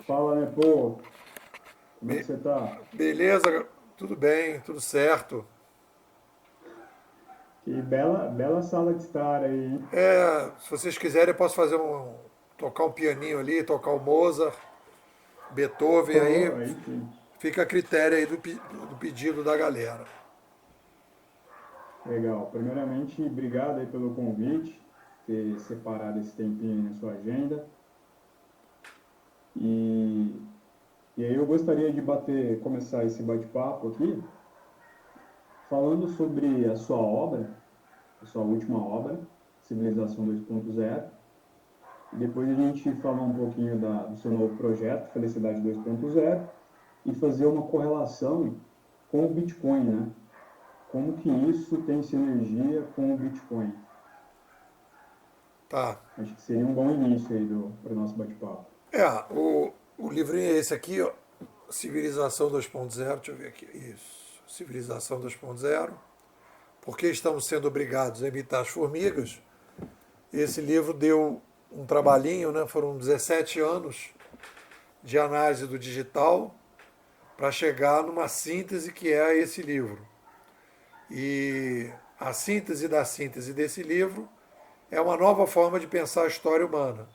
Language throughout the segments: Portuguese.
Fala, né, pô? Como é que Be- você tá? Beleza? Tudo bem, tudo certo. Que bela sala de estar aí, hein? Se vocês quiserem, eu posso tocar um pianinho ali, tocar o Mozart, Beethoven Oh, aí. aí sim. Fica a critério aí do pedido da galera. Legal. Primeiramente, obrigado aí pelo convite, ter separado esse tempinho aí na sua agenda. E, e aí eu gostaria de começar esse bate-papo aqui, falando sobre a sua obra, a sua última obra, Civilização 2.0. E depois a gente falar um pouquinho do seu novo projeto, Felicidade 2.0, e fazer uma correlação com o Bitcoin, né? Como que isso tem sinergia com o Bitcoin? Tá. Acho que seria um bom início aí para o nosso bate-papo. O livrinho é esse aqui, ó. Civilização 2.0, deixa eu ver aqui. Isso. Civilização 2.0. Por que estamos sendo obrigados a imitar as formigas? Esse livro deu um trabalhinho, né? Foram 17 anos de análise do digital para chegar numa síntese que é esse livro. E a síntese desse livro é uma nova forma de pensar a história humana.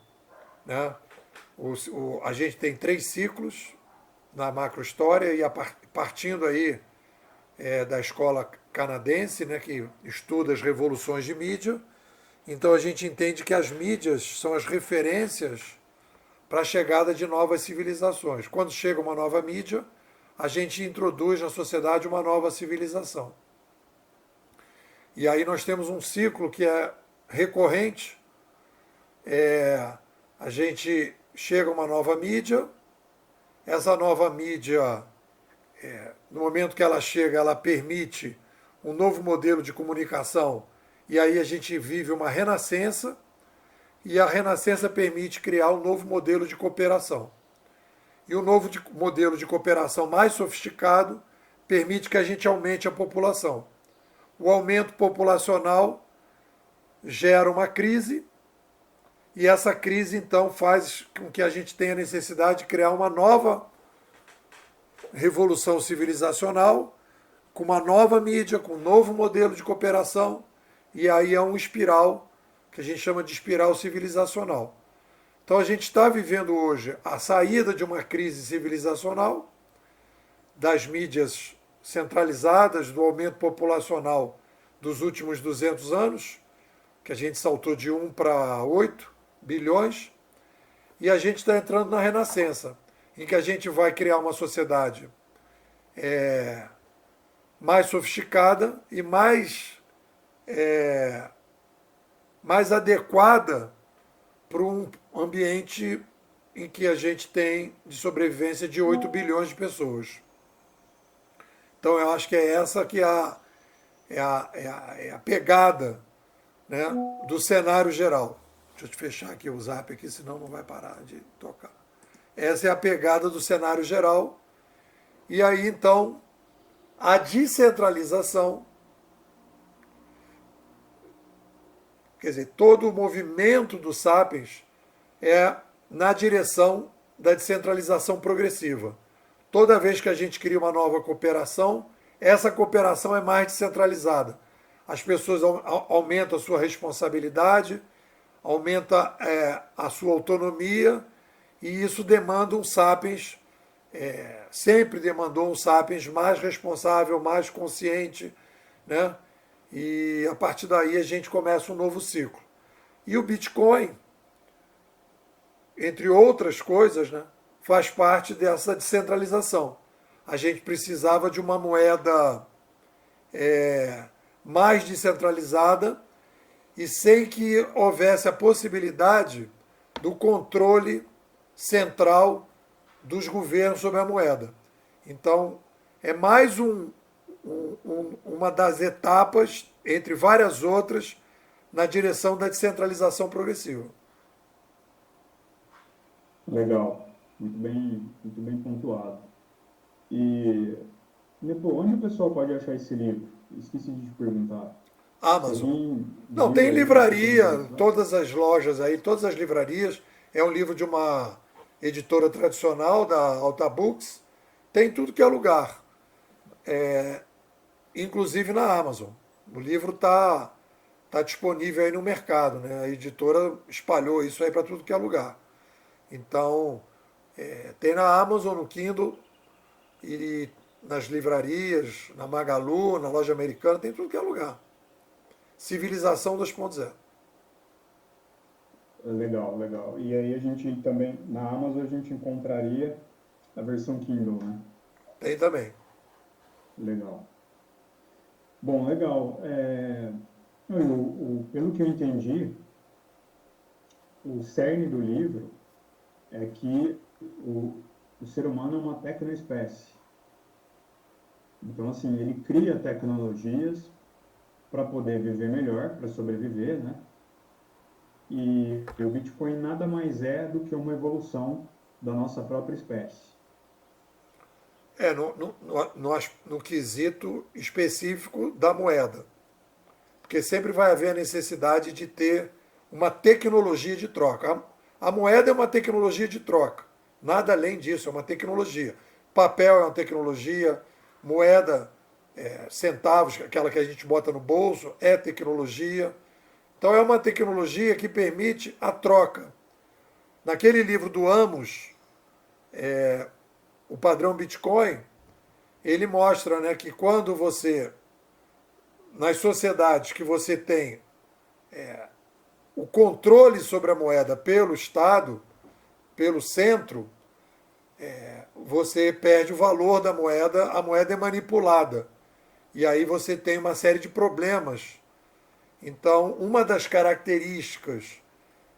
Né? A gente tem 3 ciclos na macrohistória e partindo aí da escola canadense, né, que estuda as revoluções de mídia, então a gente entende que as mídias são as referências para a chegada de novas civilizações. Quando chega uma nova mídia, a gente introduz na sociedade uma nova civilização. E aí nós temos um ciclo que é recorrente. A gente chega a uma nova mídia, essa nova mídia, no momento que ela chega, ela permite um novo modelo de comunicação, e aí a gente vive uma renascença, e a renascença permite criar um novo modelo de cooperação. E o modelo de cooperação mais sofisticado permite que a gente aumente a população. O aumento populacional gera uma crise, e essa crise então faz com que a gente tenha necessidade de criar uma nova revolução civilizacional, com uma nova mídia, com um novo modelo de cooperação, e aí é um espiral que a gente chama de espiral civilizacional. Então a gente está vivendo hoje a saída de uma crise civilizacional, das mídias centralizadas, do aumento populacional dos últimos 200 anos, que a gente saltou de 1 para 8 bilhões, e a gente está entrando na renascença, em que a gente vai criar uma sociedade mais sofisticada e mais adequada para um ambiente em que a gente tem de sobrevivência de 8 bilhões de pessoas. Então eu acho que é essa que é a pegada, né, do cenário geral. Deixa eu te fechar aqui o zap aqui, senão não vai parar de tocar. Essa é a pegada do cenário geral. E aí então a descentralização, quer dizer, todo o movimento do Sapiens é na direção da descentralização progressiva. Toda vez que a gente cria uma nova cooperação, essa cooperação é mais descentralizada. As pessoas aumentam a sua responsabilidade, aumenta a sua autonomia, e isso demanda um Sapiens, sempre demandou um Sapiens mais responsável, mais consciente, né? E a partir daí a gente começa um novo ciclo. E o Bitcoin, entre outras coisas, né, faz parte dessa descentralização. A gente precisava de uma moeda mais descentralizada e sem que houvesse a possibilidade do controle central dos governos sobre a moeda. Então, é mais uma das etapas, entre várias outras, na direção da descentralização progressiva. Legal, muito bem pontuado. E, Nepo, onde o pessoal pode achar esse livro? Esqueci de te perguntar. Se Amazon. alguém Não, viu tem aí, ficou livraria, interessado. todas as lojas aí, todas as livrarias. É um livro de uma editora tradicional da Alta Books, tem tudo que é lugar, inclusive na Amazon. O livro tá disponível aí no mercado, né? A editora espalhou isso aí para tudo que é lugar. Então, tem na Amazon, no Kindle, e nas livrarias, na Magalu, na loja americana, tem tudo que é lugar. Civilização 2.0. Legal, legal. E aí a gente também, na Amazon, a gente encontraria a versão Kindle, né? Tem também. Legal. Bom, legal. Pelo que eu entendi, o cerne do livro é que o ser humano é uma tecnoespécie. Então, assim, ele cria tecnologias para poder viver melhor, para sobreviver, né? E o Bitcoin nada mais é do que uma evolução da nossa própria espécie. No quesito específico da moeda. Porque sempre vai haver a necessidade de ter uma tecnologia de troca. A moeda é uma tecnologia de troca. Nada além disso, é uma tecnologia. Papel é uma tecnologia, moeda, centavos, aquela que a gente bota no bolso, é tecnologia. Então é uma tecnologia que permite a troca. Naquele livro do Amos, o padrão Bitcoin, ele mostra, né, que quando você, nas sociedades que você tem o controle sobre a moeda pelo Estado, pelo centro, você perde o valor da moeda, a moeda é manipulada. E aí você tem uma série de problemas. Então, uma das características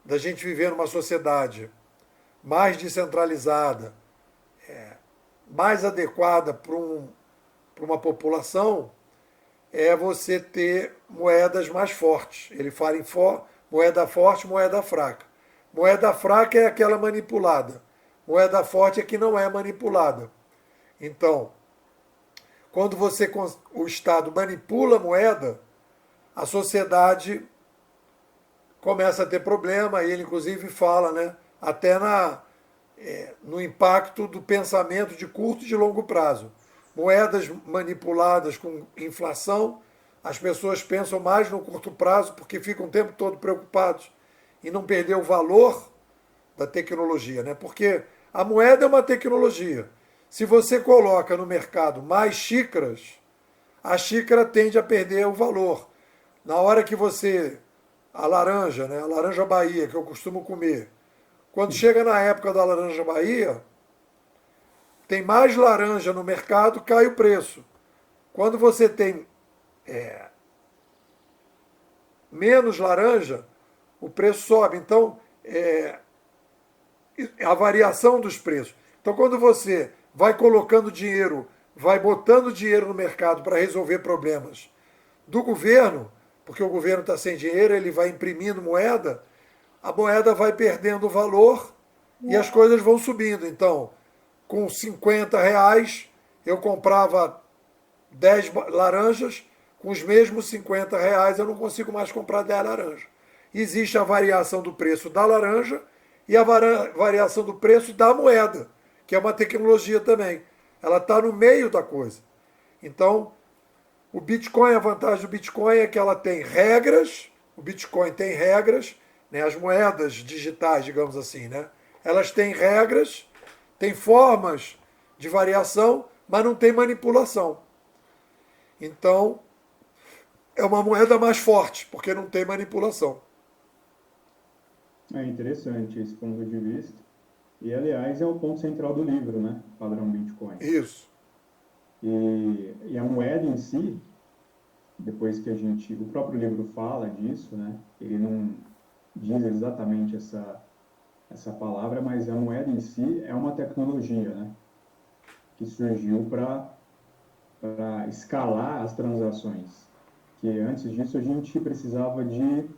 da gente viver numa sociedade mais descentralizada, mais adequada para uma população, é você ter moedas mais fortes. Ele fala em moeda forte, moeda fraca. Moeda fraca é aquela manipulada. Moeda forte é que não é manipulada. Então, quando o Estado manipula a moeda, a sociedade começa a ter problema, e ele inclusive fala, né, até no impacto do pensamento de curto e de longo prazo. Moedas manipuladas com inflação, as pessoas pensam mais no curto prazo porque ficam o tempo todo preocupados em não perder o valor da tecnologia, né? Porque a moeda é uma tecnologia. Se você coloca no mercado mais xícaras, a xícara tende a perder o valor. Na hora que a laranja, né? A laranja Bahia, que eu costumo comer, quando chega na época da laranja Bahia, tem mais laranja no mercado, cai o preço. Quando você tem menos laranja, o preço sobe. Então, a variação dos preços. Então, quando você vai colocando dinheiro, vai botando dinheiro no mercado para resolver problemas do governo, porque o governo está sem dinheiro, ele vai imprimindo moeda, a moeda vai perdendo valor e as coisas vão subindo. Então, com R$ 50, eu comprava 10 laranjas, com os mesmos R$ 50 eu não consigo mais comprar 10 laranjas. Existe a variação do preço da laranja e a variação do preço da moeda, que é uma tecnologia também. Ela está no meio da coisa. Então, o Bitcoin, a vantagem do Bitcoin é que ela tem regras, o Bitcoin tem regras, né, as moedas digitais, digamos assim, né, elas têm regras, têm formas de variação, mas não tem manipulação. Então, é uma moeda mais forte, porque não tem manipulação. É interessante esse ponto de vista. E, aliás, é o ponto central do livro, né? Padrão Bitcoin. Isso. E a moeda em si, depois que o próprio livro fala disso, né? Ele não diz exatamente essa palavra, mas a moeda em si é uma tecnologia, né? Que surgiu para escalar as transações. Que antes disso a gente precisava de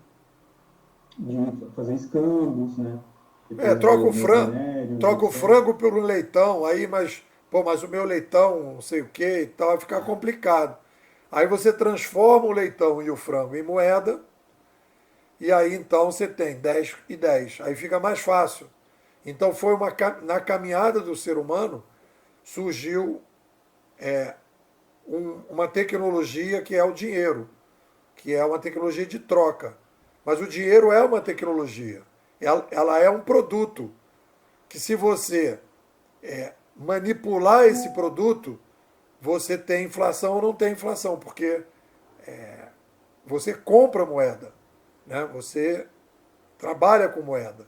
fazer escambos, né? Depois Troca veio o frango, minérios, troca o etc. frango pelo leitão, aí, mas o meu leitão, não sei o que e tal, vai ficar complicado. Aí você transforma o leitão e o frango em moeda, e aí então você tem 10 e 10. Aí fica mais fácil. Então na caminhada do ser humano surgiu uma tecnologia que é o dinheiro, que é uma tecnologia de troca. Mas o dinheiro é uma tecnologia, ela é um produto que se você manipular esse produto, você tem inflação ou não tem inflação, porque você compra moeda, né? Você trabalha com moeda.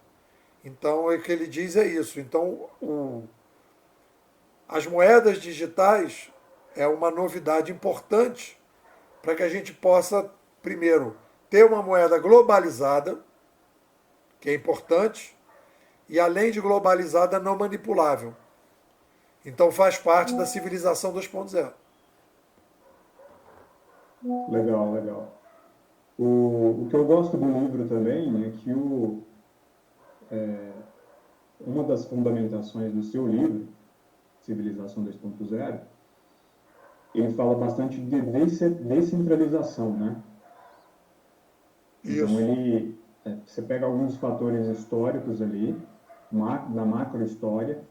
Então, o que ele diz é isso. Então, as moedas digitais é uma novidade importante para que a gente possa, primeiro, ter uma moeda globalizada, que é importante, e além de globalizada, não manipulável. Então faz parte da civilização 2.0. Legal, legal. O que eu gosto do livro também é que uma das fundamentações do seu livro, Civilização 2.0, ele fala bastante de descentralização, né? Então, Isso. você pega alguns fatores históricos ali, da macrohistória,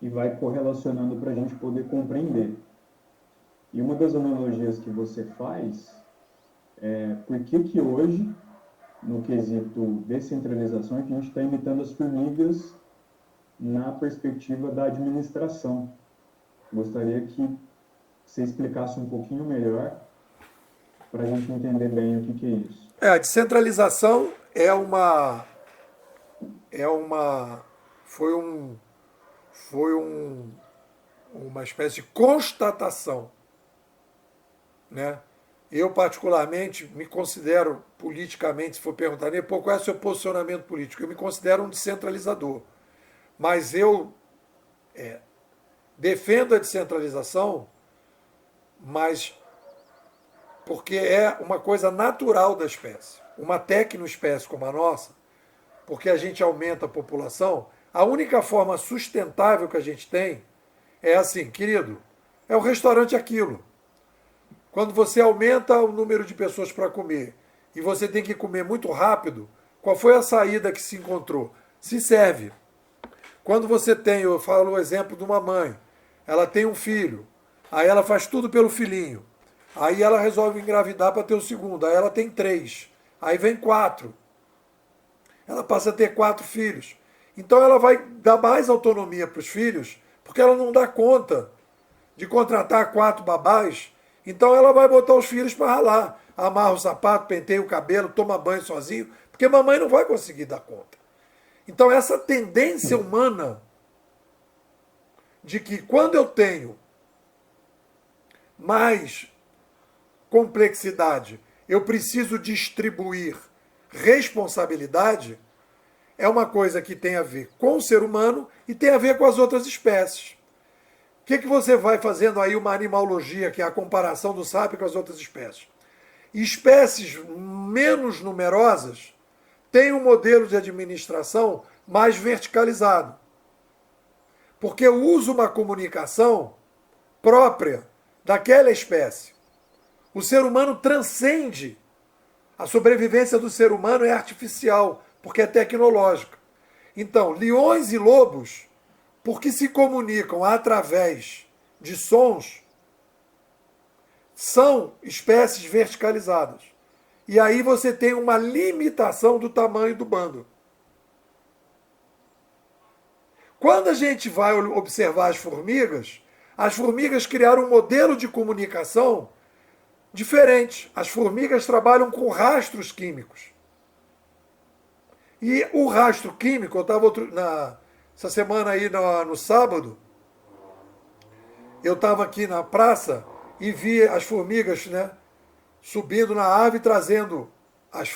e vai correlacionando para a gente poder compreender. E uma das analogias que você faz é por que hoje, no quesito descentralização, a gente está imitando as formigas na perspectiva da administração. Gostaria que você explicasse um pouquinho melhor para a gente entender bem o que é isso. A descentralização foi uma espécie de constatação, né? Eu, particularmente, me considero politicamente, se for perguntar, qual é o seu posicionamento político? Eu me considero um descentralizador. Mas eu defendo a descentralização, mas porque é uma coisa natural da espécie. Uma tecnoespécie como a nossa, porque a gente aumenta a população, a única forma sustentável que a gente tem é assim, querido, é o restaurante aquilo. Quando você aumenta o número de pessoas para comer e você tem que comer muito rápido, qual foi a saída que se encontrou? Se serve. Quando você tem, eu falo o exemplo de uma mãe, ela tem um filho, aí ela faz tudo pelo filhinho, aí ela resolve engravidar para ter o segundo, aí ela tem 3, aí vem 4, ela passa a ter 4 filhos. Então ela vai dar mais autonomia para os filhos, porque ela não dá conta de contratar 4 babás. Então ela vai botar os filhos para ralar. Amarra o sapato, penteia o cabelo, toma banho sozinho, porque mamãe não vai conseguir dar conta. Então essa tendência humana de que quando eu tenho mais complexidade, eu preciso distribuir responsabilidade, é uma coisa que tem a ver com o ser humano e tem a ver com as outras espécies. O que você vai fazendo aí uma animalologia, que é a comparação do sapo com as outras espécies? Espécies menos numerosas têm um modelo de administração mais verticalizado. Porque usa uma comunicação própria daquela espécie. O ser humano transcende. A sobrevivência do ser humano é artificial, porque é tecnológica. Então, leões e lobos, porque se comunicam através de sons, são espécies verticalizadas. E aí você tem uma limitação do tamanho do bando. Quando a gente vai observar as formigas criaram um modelo de comunicação diferente. As formigas trabalham com rastros químicos. E o rastro químico, eu estava essa semana aí no sábado, eu estava aqui na praça e vi as formigas, né, subindo na árvore, trazendo as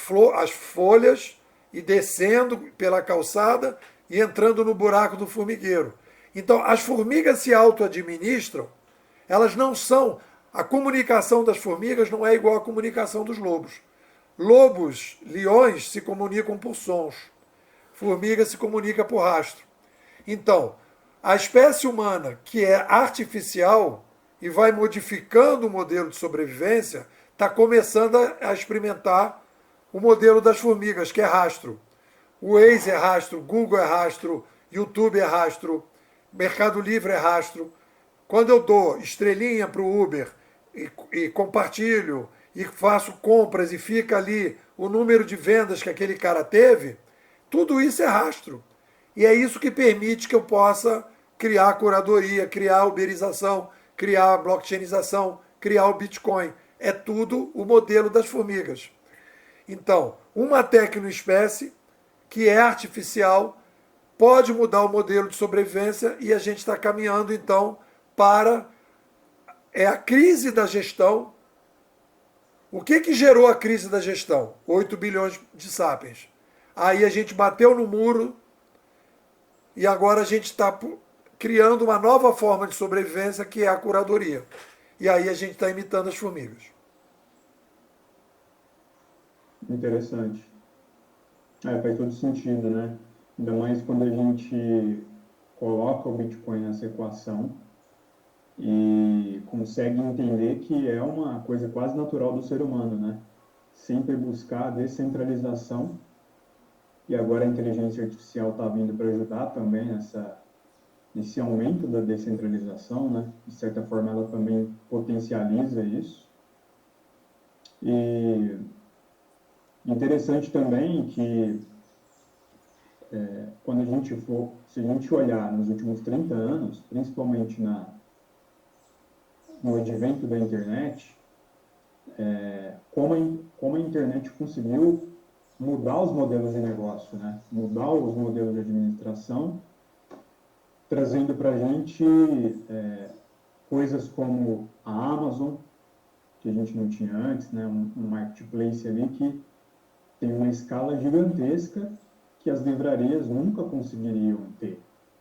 folhas e descendo pela calçada e entrando no buraco do formigueiro. Então, as formigas se auto-administram, elas não são... A comunicação das formigas não é igual à comunicação dos lobos. Lobos, leões se comunicam por sons. Formiga se comunica por rastro. Então, a espécie humana, que é artificial e vai modificando o modelo de sobrevivência, está começando a experimentar o modelo das formigas, que é rastro. O Waze é rastro, o Google é rastro, YouTube é rastro, Mercado Livre é rastro. Quando eu dou estrelinha para o Uber e compartilho e faço compras e fica ali o número de vendas que aquele cara teve, tudo isso é rastro. E é isso que permite que eu possa criar curadoria, criar uberização, criar blockchainização, criar o Bitcoin. É tudo o modelo das formigas. Então, uma tecnoespécie que é artificial pode mudar o modelo de sobrevivência e a gente está caminhando, então, para a crise da gestão. O que gerou a crise da gestão? 8 bilhões de sapiens. Aí a gente bateu no muro e agora a gente está criando uma nova forma de sobrevivência que é a curadoria. E aí a gente está imitando as formigas. Interessante. Faz todo sentido, né? Ainda mais quando a gente coloca o Bitcoin nessa equação e consegue entender que é uma coisa quase natural do ser humano, né? Sempre buscar a descentralização, e agora a inteligência artificial está vindo para ajudar também nesse aumento da descentralização, né? De certa forma ela também potencializa isso. E interessante também que quando se a gente olhar nos últimos 30 anos, principalmente no advento da internet, como a internet conseguiu mudar os modelos de negócio, né? Mudar os modelos de administração, trazendo para a gente coisas como a Amazon, que a gente não tinha antes, né? Um marketplace ali que tem uma escala gigantesca que as livrarias nunca conseguiriam ter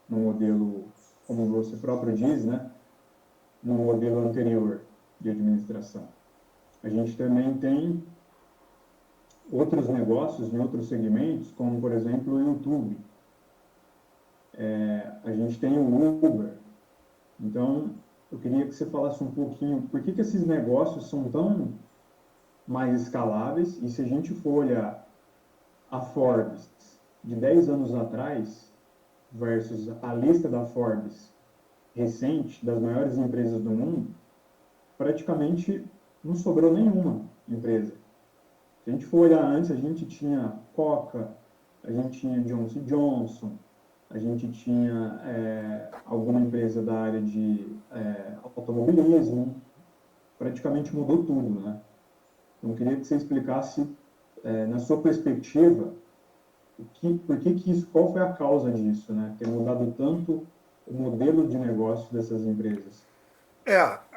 no modelo, como você próprio diz, né? No modelo anterior de administração. A gente também tem outros negócios em outros segmentos, como, por exemplo, o YouTube. A gente tem o Uber. Então, eu queria que você falasse um pouquinho por que esses negócios são tão mais escaláveis, e se a gente for olhar a Forbes de 10 anos atrás versus a lista da Forbes recente das maiores empresas do mundo, praticamente não sobrou nenhuma empresa. Se a gente for olhar antes, a gente tinha Coca, a gente tinha Johnson Johnson, a gente tinha alguma empresa da área de automobilismo, praticamente mudou tudo, né? Então, eu queria que você explicasse, na sua perspectiva, qual foi a causa disso, né? Ter mudado tanto o modelo de negócio dessas empresas.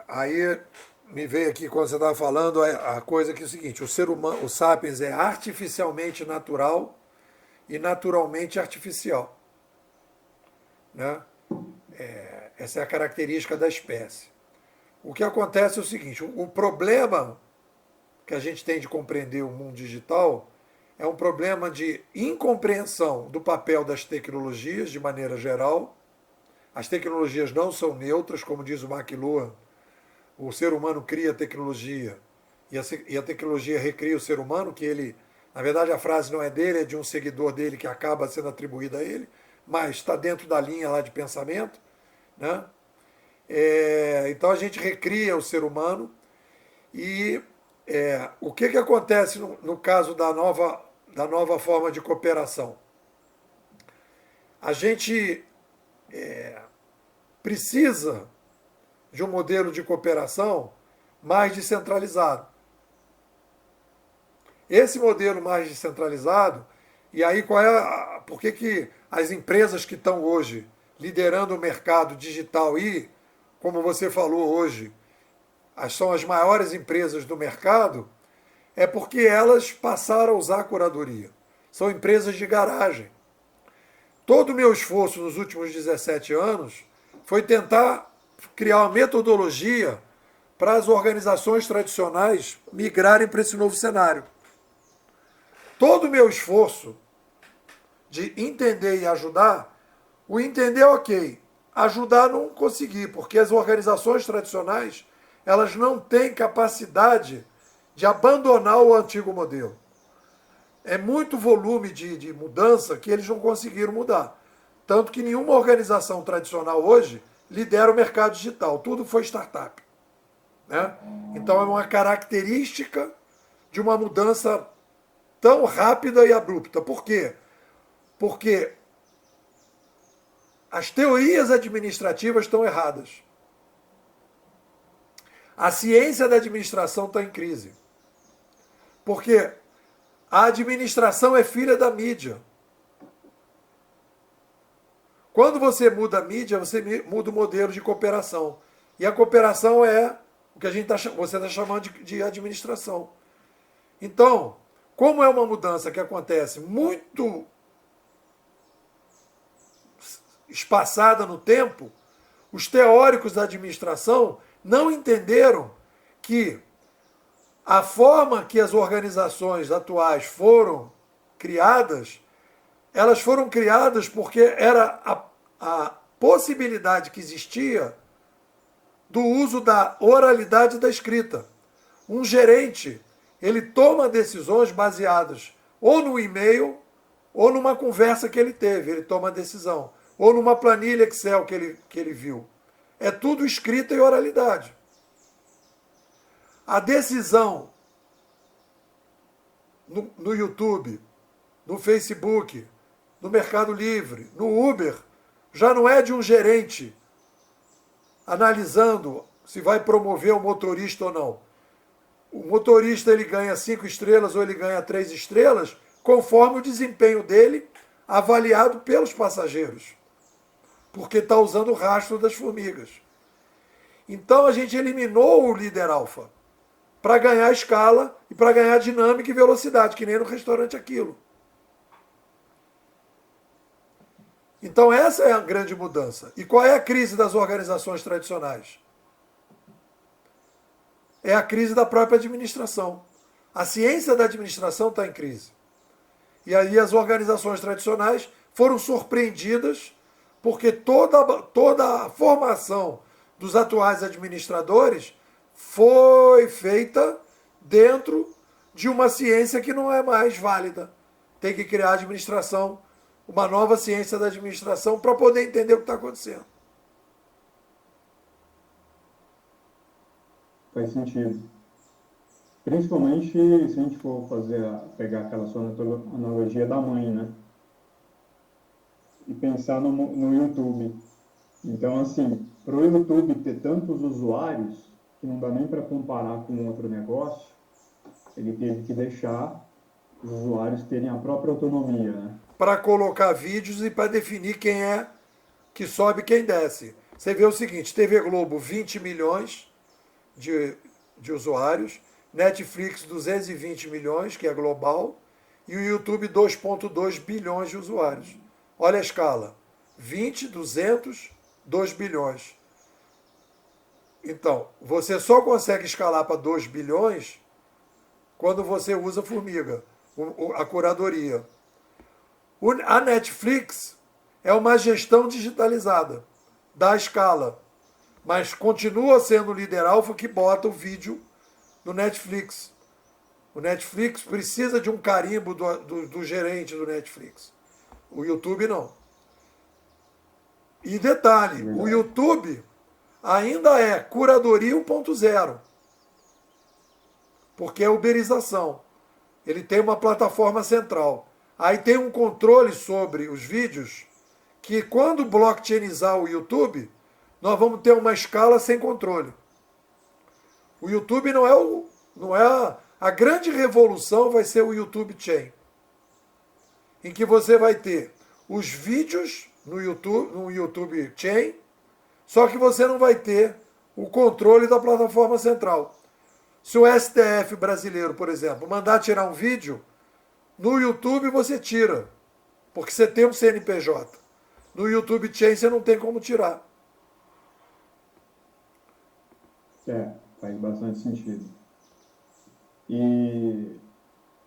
Aí me veio aqui quando você estava falando a coisa que é o seguinte: o ser humano, o sapiens é artificialmente natural e naturalmente artificial, né? Essa é a característica da espécie. O que acontece é o seguinte: o problema que a gente tem de compreender o mundo digital é um problema de incompreensão do papel das tecnologias de maneira geral. As tecnologias não são neutras, como diz o McLuhan. O ser humano cria a tecnologia e a tecnologia recria o ser humano, que ele, na verdade a frase não é dele, é de um seguidor dele que acaba sendo atribuída a ele, mas está dentro da linha lá de pensamento, né? Então a gente recria o ser humano e o que acontece no caso da nova forma de cooperação? A gente precisa de um modelo de cooperação mais descentralizado. Esse modelo mais descentralizado, e aí por que as empresas que estão hoje liderando o mercado digital e, como você falou hoje, são as maiores empresas do mercado, é porque elas passaram a usar a curadoria. São empresas de garagem. Todo o meu esforço nos últimos 17 anos foi tentar criar uma metodologia para as organizações tradicionais migrarem para esse novo cenário. Todo o meu esforço de entender e ajudar, o entender ok, ajudar não consegui, porque as organizações tradicionais elas não têm capacidade de abandonar o antigo modelo. É muito volume de mudança que eles não conseguiram mudar. Tanto que nenhuma organização tradicional hoje lidera o mercado digital. Tudo foi startup. Né? Então é uma característica de uma mudança tão rápida e abrupta. Por quê? Porque as teorias administrativas estão erradas. A ciência da administração está em crise. Porque a administração é filha da mídia. Quando você muda a mídia, você muda o modelo de cooperação. E a cooperação é o que você está chamando de administração. Então, como é uma mudança que acontece muito espaçada no tempo, os teóricos da administração não entenderam que a forma que as organizações atuais foram criadas, elas foram criadas porque era a possibilidade que existia do uso da oralidade da escrita. Um gerente, ele toma decisões baseadas ou no e-mail ou numa conversa que ele teve, ele toma a decisão. Ou numa planilha Excel que ele viu. É tudo escrita e oralidade. A decisão no YouTube, no Facebook, no Mercado Livre, no Uber, já não é de um gerente analisando se vai promover o motorista ou não. O motorista ele ganha 5 estrelas ou ele ganha 3 estrelas, conforme o desempenho dele avaliado pelos passageiros. Porque está usando o rastro das formigas. Então a gente eliminou o líder alfa para ganhar escala e para ganhar dinâmica e velocidade, que nem no restaurante Aquilo. Então essa é a grande mudança. E qual é a crise das organizações tradicionais? É a crise da própria administração. A ciência da administração está em crise. E aí as organizações tradicionais foram surpreendidas porque toda a formação dos atuais administradores foi feita dentro de uma ciência que não é mais válida. Tem que criar administração, uma nova ciência da administração para poder entender o que está acontecendo. Faz sentido. Principalmente se a gente for pegar aquela sua analogia da mãe, né? E pensar no YouTube. Então, assim, para o YouTube ter tantos usuários, que não dá nem para comparar com outro negócio, ele teve que deixar os usuários terem a própria autonomia, né? Para colocar vídeos e para definir quem é que sobe e quem desce. Você vê o seguinte, TV Globo 20 milhões de usuários, Netflix 220 milhões, que é global, e o YouTube 2,2 bilhões de usuários. Olha a escala, 20, 200, 2 bilhões. Então, você só consegue escalar para 2 bilhões quando você usa Formiga, a curadoria. A Netflix é uma gestão digitalizada da escala, mas continua sendo o líder alfa que bota o vídeo no Netflix. O Netflix precisa de um carimbo do gerente do Netflix. O YouTube não. E detalhe, o YouTube ainda é curadoria 1.0, porque é uberização. Ele tem uma plataforma central. Aí tem um controle sobre os vídeos que quando blockchainizar o YouTube, nós vamos ter uma escala sem controle. O YouTube não é a grande revolução vai ser o YouTube Chain, em que você vai ter os vídeos no YouTube Chain, só que você não vai ter o controle da plataforma central. Se o STF brasileiro, por exemplo, mandar tirar um vídeo, no YouTube você tira, porque você tem um CNPJ. No YouTube Chain você não tem como tirar. Faz bastante sentido. E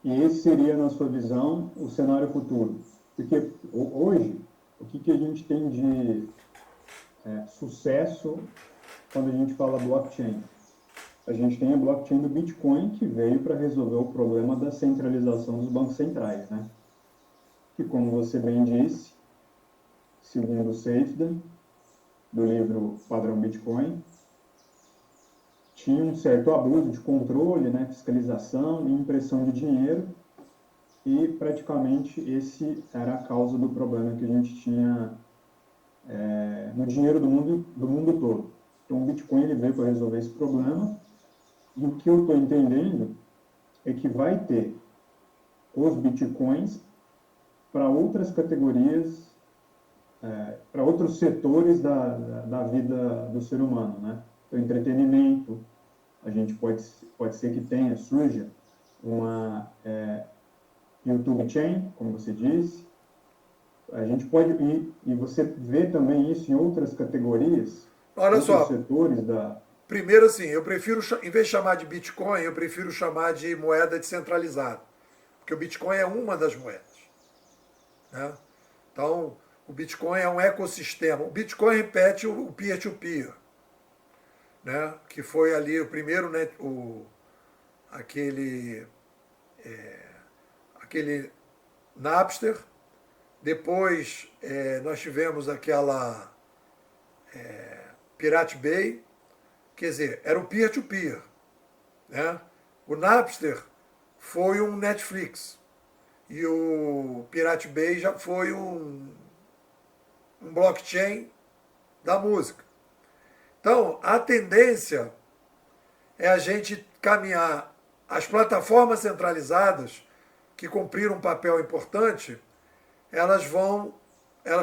esse seria, na sua visão, o cenário futuro. Porque hoje, o que a gente tem de sucesso quando a gente fala blockchain? A gente tem a blockchain do Bitcoin, que veio para resolver o problema da centralização dos bancos centrais, né? Que, como você bem disse, segundo o Safdie, do livro Padrão Bitcoin, tinha um certo abuso de controle, né, fiscalização e impressão de dinheiro, e praticamente esse era a causa do problema que a gente tinha no dinheiro do mundo todo. Então o Bitcoin ele veio para resolver esse problema, e o que eu estou entendendo é que vai ter os Bitcoins para outras categorias, para outros setores da vida do ser humano, né? Então, entretenimento, a gente pode ser que surja uma YouTube Chain, como você disse. A gente pode e você vê também isso em outras categorias, Olha outros só, setores da... primeiro assim, eu prefiro, em vez de chamar de Bitcoin, eu prefiro chamar de moeda descentralizada. Porque o Bitcoin é uma das moedas. Né? Então, o Bitcoin é um ecossistema. O Bitcoin repete o peer-to-peer, né? Que foi ali o primeiro, né, aquele, aquele Napster. Depois nós tivemos aquela Pirate Bay, quer dizer, era o peer-to-peer. Né? O Napster foi um Netflix e o Pirate Bay já foi um blockchain da música. Então, a tendência é a gente caminhar as plataformas centralizadas que cumpriram um papel importante, elas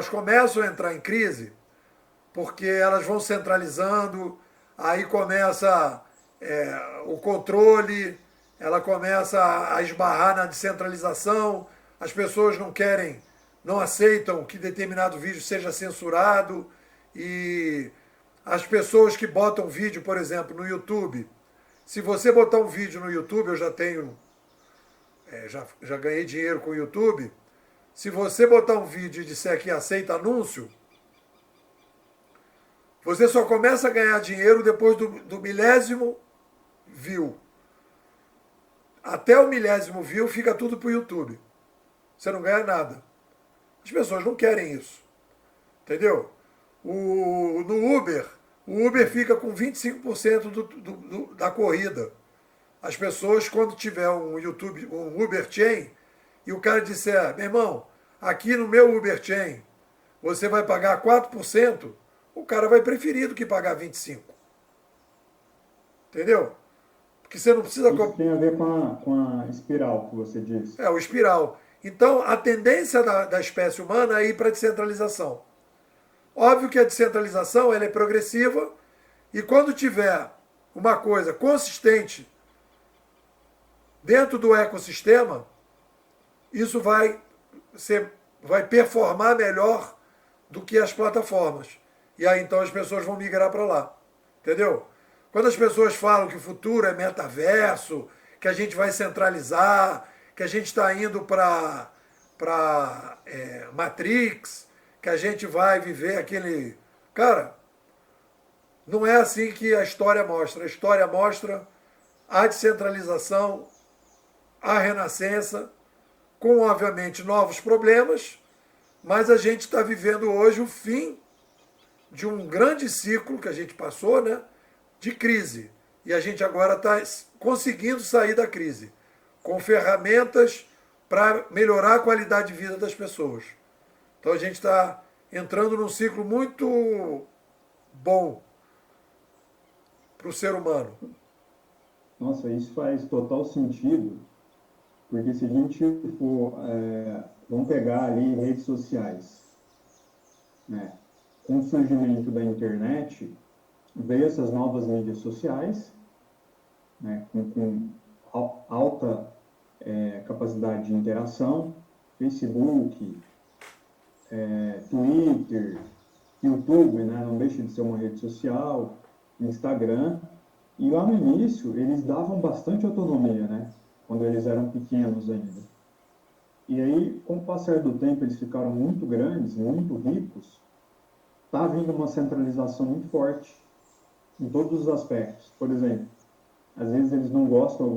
começam a entrar em crise porque elas vão centralizando, aí começa o controle, ela começa a esbarrar na descentralização, as pessoas não querem, não aceitam que determinado vídeo seja censurado, e as pessoas que botam vídeo, por exemplo, no YouTube, se você botar um vídeo no YouTube, eu já tenho, já ganhei dinheiro com o YouTube, se você botar um vídeo e disser que aceita anúncio, você só começa a ganhar dinheiro depois do milésimo view. Até o milésimo view fica tudo para o YouTube. Você não ganha nada. As pessoas não querem isso. Entendeu? No Uber, o Uber fica com 25% da corrida. As pessoas, quando tiver um YouTube, um Uber Chain, e o cara disser, meu irmão, aqui no meu Uber Chain, você vai pagar 4%, o cara vai preferir do que pagar 25%. Entendeu? Porque você não precisa... Isso tem a ver com a espiral que você disse. O espiral. Então, a tendência da espécie humana é ir para a descentralização. Óbvio que a descentralização ela é progressiva, e quando tiver uma coisa consistente dentro do ecossistema, isso vai performar melhor do que as plataformas. E aí então as pessoas vão migrar para lá. Entendeu? Quando as pessoas falam que o futuro é metaverso, que a gente vai centralizar, que a gente está indo para Matrix, que a gente vai viver aquele... Cara, não é assim que a história mostra. A história mostra a descentralização, a renascença, com, obviamente, novos problemas, mas a gente está vivendo hoje o fim de um grande ciclo que a gente passou, né, de crise. E a gente agora está conseguindo sair da crise, com ferramentas para melhorar a qualidade de vida das pessoas. Então a gente está entrando num ciclo muito bom para o ser humano. Nossa, isso faz total sentido, porque se a gente for, vamos pegar ali redes sociais, né? Com o surgimento da internet, veio essas novas mídias sociais, né? Com alta capacidade de interação, Facebook, Twitter, YouTube, né? Não deixa de ser uma rede social, Instagram. E lá no início, eles davam bastante autonomia, né? Quando eles eram pequenos ainda. E aí, com o passar do tempo, eles ficaram muito grandes, muito ricos. Está vindo uma centralização muito forte em todos os aspectos. Por exemplo, às vezes eles não gostam de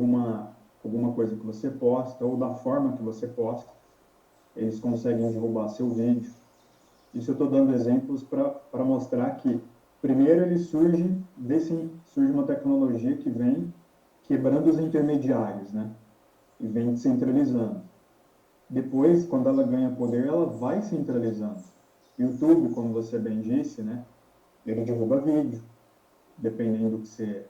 alguma coisa que você posta ou da forma que você posta. Eles conseguem derrubar seu vídeo. Isso eu estou dando exemplos para mostrar que, primeiro, surge uma tecnologia que vem quebrando os intermediários, né? E vem centralizando. Depois, quando ela ganha poder, ela vai centralizando. YouTube, como você bem disse, né? Ele derruba vídeo, dependendo do que você...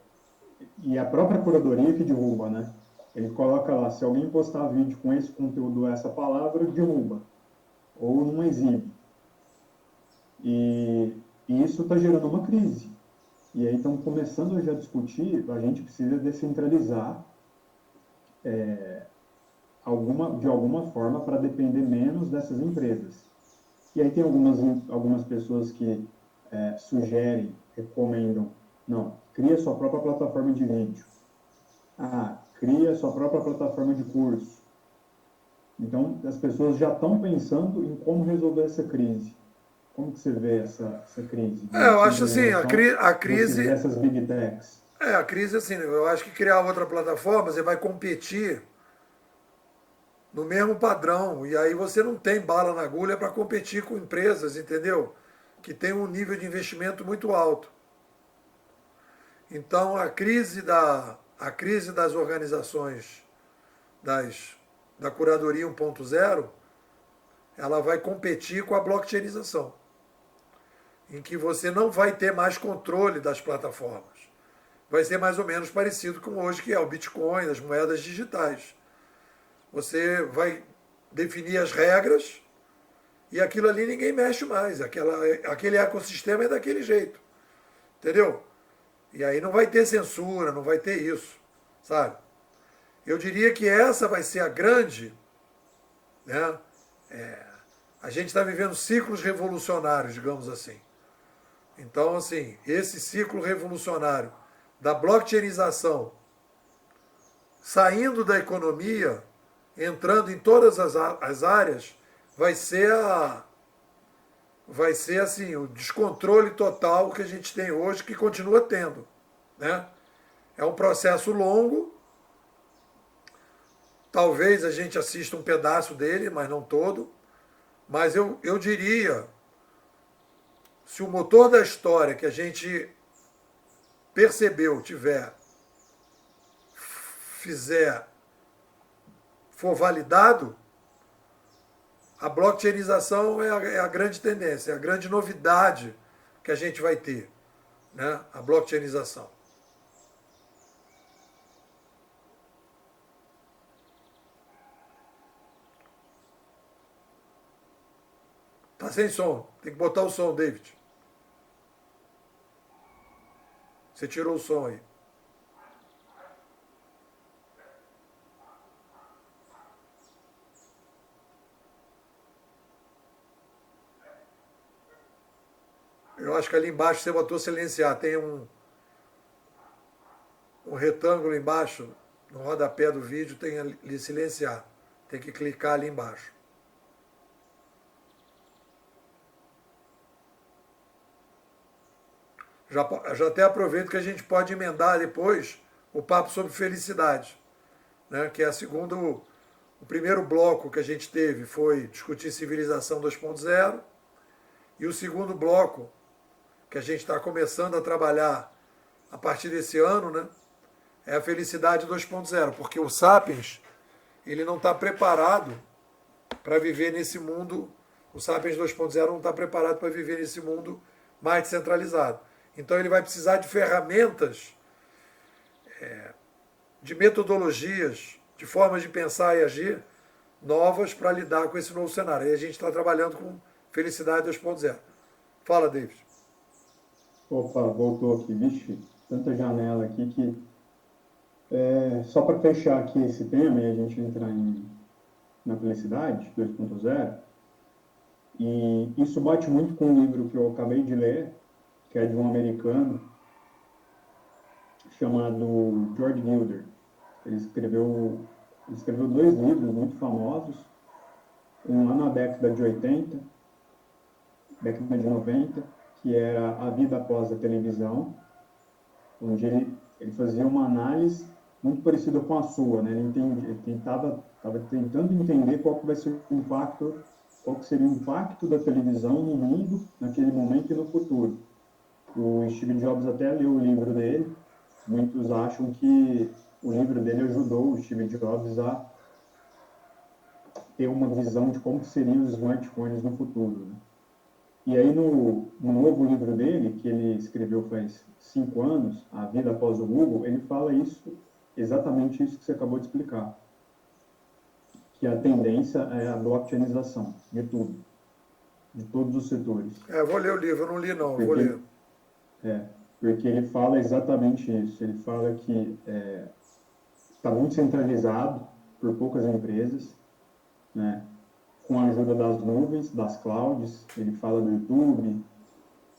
E a própria curadoria que derruba, né? Ele coloca lá, se alguém postar vídeo com esse conteúdo, essa palavra, derruba. Ou não exibe. E isso está gerando uma crise. E aí estão começando a já discutir, a gente precisa descentralizar de alguma forma para depender menos dessas empresas. E aí tem algumas pessoas que sugerem, recomendam, não, cria sua própria plataforma de vídeo. Ah, cria sua própria plataforma de curso. Então, as pessoas já estão pensando em como resolver essa crise. Como que você vê essa crise de Eu acho assim, centralização a crise. dessas big techs? A crise, assim, eu acho que criar outra plataforma, você vai competir no mesmo padrão. E aí você não tem bala na agulha para competir com empresas, entendeu? Que tem um nível de investimento muito alto. Então a crise das organizações da curadoria 1.0, ela vai competir com a blockchainização, em que você não vai ter mais controle das plataformas. Vai ser mais ou menos parecido com hoje, que é o Bitcoin, as moedas digitais. Você vai definir as regras e aquilo ali ninguém mexe mais. Aquele ecossistema é daquele jeito. Entendeu? E aí não vai ter censura, não vai ter isso. Sabe? Eu diria que essa vai ser a grande. Né? A gente está vivendo ciclos revolucionários, digamos assim. Então, assim, esse ciclo revolucionário da blockchainização saindo da economia, entrando em todas as áreas, vai ser assim o descontrole total que a gente tem hoje, que continua tendo, né? É um processo longo. Talvez a gente assista um pedaço dele, mas não todo. Mas eu diria, se o motor da história que a gente percebeu fizer, for validado, a blockchainização é a grande tendência, é a grande novidade que a gente vai ter, né? A blockchainização. Tá sem som, tem que botar o som, David. Você tirou o som aí. Eu acho que ali embaixo você botou silenciar. Tem um retângulo embaixo, no rodapé do vídeo, tem ali silenciar. Tem que clicar ali embaixo. Já até aproveito que a gente pode emendar depois o papo sobre felicidade, né? Que é o primeiro bloco que a gente teve foi discutir civilização 2.0, e o segundo bloco que a gente está começando a trabalhar a partir desse ano, né? É a felicidade 2.0, porque o Sapiens ele não está preparado para viver nesse mundo. O Sapiens 2.0 não está preparado para viver nesse mundo mais descentralizado. Então ele vai precisar de ferramentas, de metodologias, de formas de pensar e agir novas para lidar com esse novo cenário. E a gente está trabalhando com Felicidade 2.0. Fala, David. Opa, voltou aqui. Vixe, tanta janela aqui que... só para fechar aqui esse tema e a gente entrar na Felicidade 2.0, e isso bate muito com um livro que eu acabei de ler, que é de um americano chamado George Gilder. Ele escreveu dois livros muito famosos, um lá na década de 80, década de 90, que era A Vida Após a Televisão, onde ele fazia uma análise muito parecida com a sua, né? Ele estava tentando entender qual que vai ser o impacto qual que seria o impacto da televisão no mundo, naquele momento e no futuro. O Steve Jobs até leu o livro dele. Muitos acham que o livro dele ajudou o Steve Jobs a ter uma visão de como seriam os smartphones no futuro, né? E aí, no novo livro dele, que ele escreveu faz 5 anos, A Vida Após o Google, ele fala isso, exatamente isso que você acabou de explicar, que a tendência é a blockchainização de tudo, de todos os setores. Eu vou ler o livro, eu não li não, eu vou Porque, ler. porque ele fala exatamente isso, ele fala que está muito centralizado por poucas empresas, né? Com a ajuda das nuvens, das clouds, ele fala do YouTube,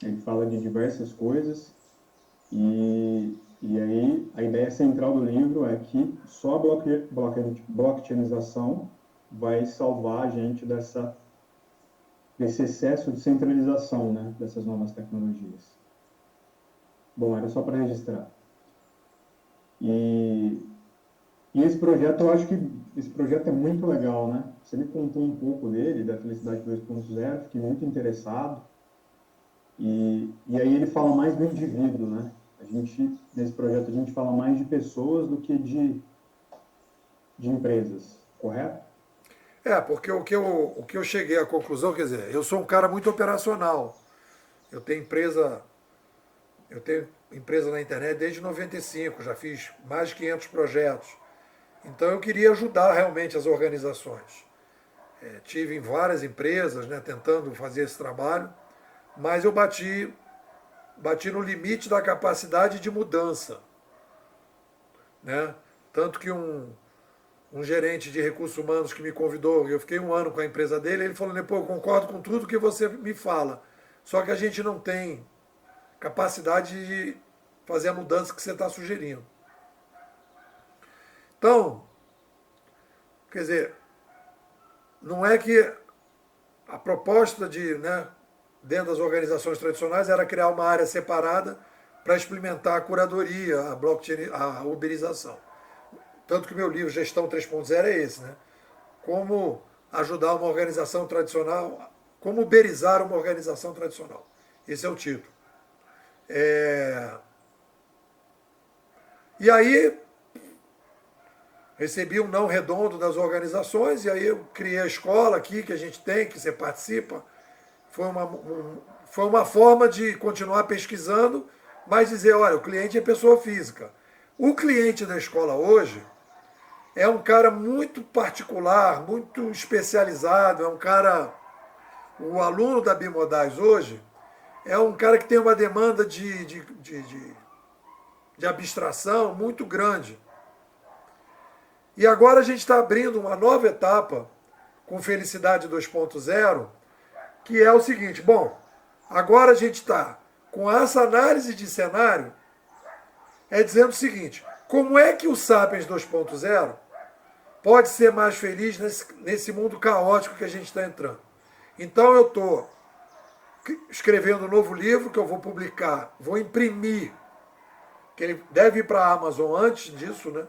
ele fala de diversas coisas, e aí a ideia central do livro é que só a blockchainização vai salvar a gente desse excesso de centralização, né, dessas novas tecnologias. Bom, era só para registrar. E esse projeto, eu acho que esse projeto é muito legal, né? Você me contou um pouco dele, da Felicidade 2.0, fiquei muito interessado. E aí ele fala mais do indivíduo, né? Nesse projeto, a gente fala mais de pessoas do que de empresas, correto? Porque o que eu cheguei à conclusão, quer dizer, eu sou um cara muito operacional. Eu tenho empresa, eu tenho empresa na internet desde 95, já fiz mais de 500 projetos. Então eu queria ajudar realmente as organizações. Tive em várias empresas, né, tentando fazer esse trabalho, mas eu bati no limite da capacidade de mudança, né? Tanto que um gerente de recursos humanos que me convidou, eu fiquei 1 ano com a empresa dele, ele falou, pô, eu concordo com tudo que você me fala, só que a gente não tem capacidade de fazer a mudança que você está sugerindo. Então, quer dizer, não é que a proposta dentro das organizações tradicionais era criar uma área separada para experimentar a curadoria, a blockchain, a uberização. Tanto que o meu livro Gestão 3.0 é esse, né? Como ajudar uma organização tradicional, como uberizar uma organização tradicional. Esse é o título. E aí recebi um não redondo das organizações, e aí eu criei a escola aqui que a gente tem, que você participa. Foi uma forma de continuar pesquisando, mas dizer, olha, o cliente é pessoa física. O cliente da escola hoje é um cara muito particular, muito especializado, é um cara. O aluno da Bimodais hoje é um cara que tem uma demanda de abstração muito grande. E agora a gente está abrindo uma nova etapa com Felicidade 2.0, que é o seguinte, bom, agora a gente está com essa análise de cenário, dizendo o seguinte, como é que o Sapiens 2.0 pode ser mais feliz nesse mundo caótico que a gente está entrando? Então eu estou escrevendo um novo livro que eu vou publicar, vou imprimir, que ele deve ir para a Amazon antes disso, né?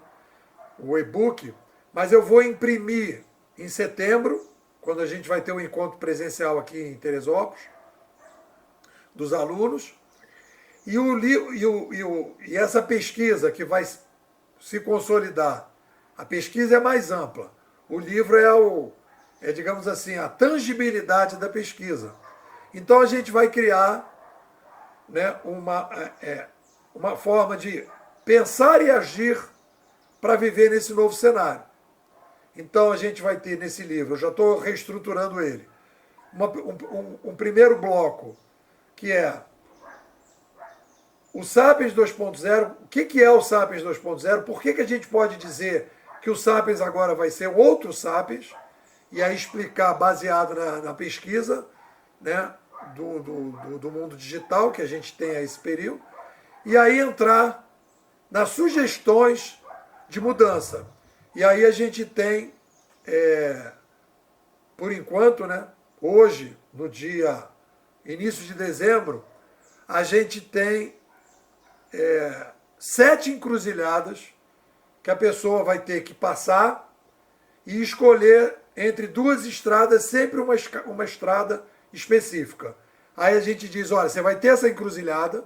O e-book, mas eu vou imprimir em setembro, quando a gente vai ter um encontro presencial aqui em Teresópolis, dos alunos, e essa pesquisa que vai se consolidar, a pesquisa é mais ampla, o livro digamos assim, a tangibilidade da pesquisa. Então a gente vai criar, né, uma forma de pensar e agir para viver nesse novo cenário. Então a gente vai ter nesse livro, eu já estou reestruturando ele, um primeiro bloco, que é o Sapiens 2.0. O que é o Sapiens 2.0? Por que a gente pode dizer que o Sapiens agora vai ser outro Sapiens? E aí explicar, baseado na pesquisa, né, do mundo digital que a gente tem a esse período, e aí entrar nas sugestões de mudança. E aí a gente tem, por enquanto, né, hoje, no dia início de dezembro, a gente tem 7 encruzilhadas que a pessoa vai ter que passar e escolher entre duas estradas, sempre uma estrada específica. Aí a gente diz, olha, você vai ter essa encruzilhada,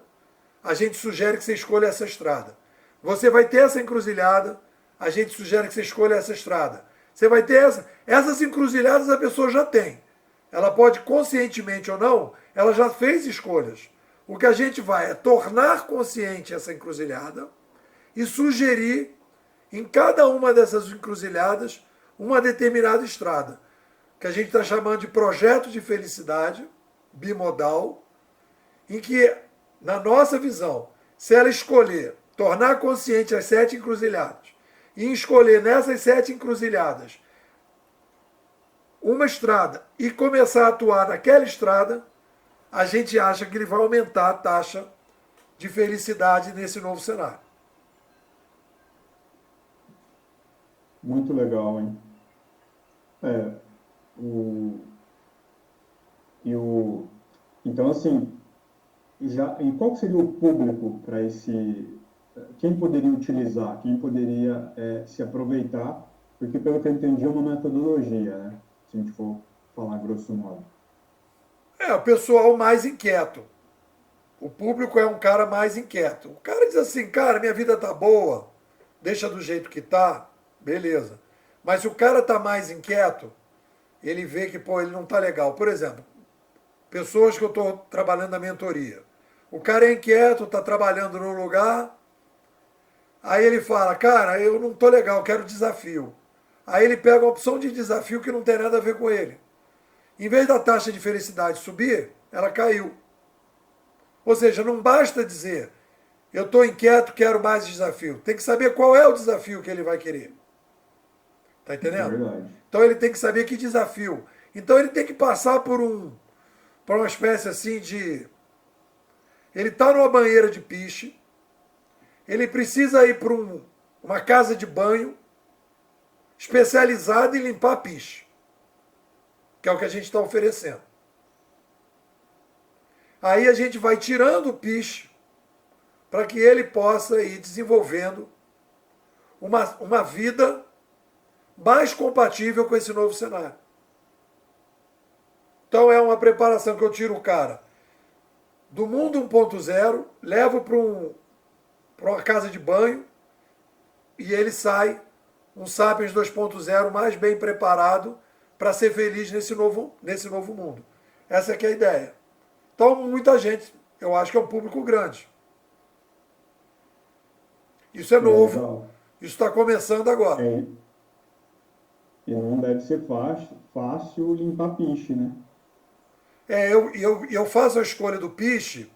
a gente sugere que você escolha essa estrada. Você vai ter essa encruzilhada, a gente sugere que você escolha essa estrada. Você vai ter essas encruzilhadas a pessoa já tem. Ela pode conscientemente ou não, ela já fez escolhas. O que a gente vai é tornar consciente essa encruzilhada e sugerir em cada uma dessas encruzilhadas uma determinada estrada, que a gente está chamando de projeto de felicidade bimodal, em que, na nossa visão, se ela escolher tornar consciente as 7 encruzilhadas e escolher nessas 7 encruzilhadas uma estrada e começar a atuar naquela estrada, a gente acha que ele vai aumentar a taxa de felicidade nesse novo cenário. Muito legal, hein? É, o, e o, então, assim, e qual seria o público para esse... Quem poderia utilizar, quem poderia se aproveitar? Porque, pelo que eu entendi, é uma metodologia, né? Se a gente for falar grosso modo. É o pessoal mais inquieto. O público é um cara mais inquieto. O cara diz assim, cara, minha vida tá boa, deixa do jeito que tá, beleza. Mas se o cara tá mais inquieto, ele vê que, pô, ele não tá legal. Por exemplo, pessoas que eu estou trabalhando na mentoria. O cara é inquieto, está trabalhando num lugar, aí ele fala, cara, eu não tô legal, quero desafio. Aí ele pega a opção de desafio que não tem nada a ver com ele. Em vez da taxa de felicidade subir, ela caiu. Ou seja, não basta dizer, eu estou inquieto, quero mais desafio. Tem que saber qual é o desafio que ele vai querer. Tá Isso é entendendo? verdade. Então ele tem que saber que desafio. Então ele tem que passar por uma espécie assim de... Ele está numa banheira de piche, ele precisa ir para uma casa de banho especializada em limpar piche, que é o que a gente está oferecendo. Aí a gente vai tirando o piche para que ele possa ir desenvolvendo uma vida mais compatível com esse novo cenário. Então é uma preparação que eu tiro o cara do mundo 1.0, levo para uma casa de banho e ele sai um Sapiens 2.0 mais bem preparado para ser feliz nesse novo mundo. Essa é que é a ideia. Então, muita gente, eu acho que é um público grande. Isso é É novo, legal. isso está começando agora. É, e não deve ser fácil limpar piche, né? Eu faço a escolha do piche,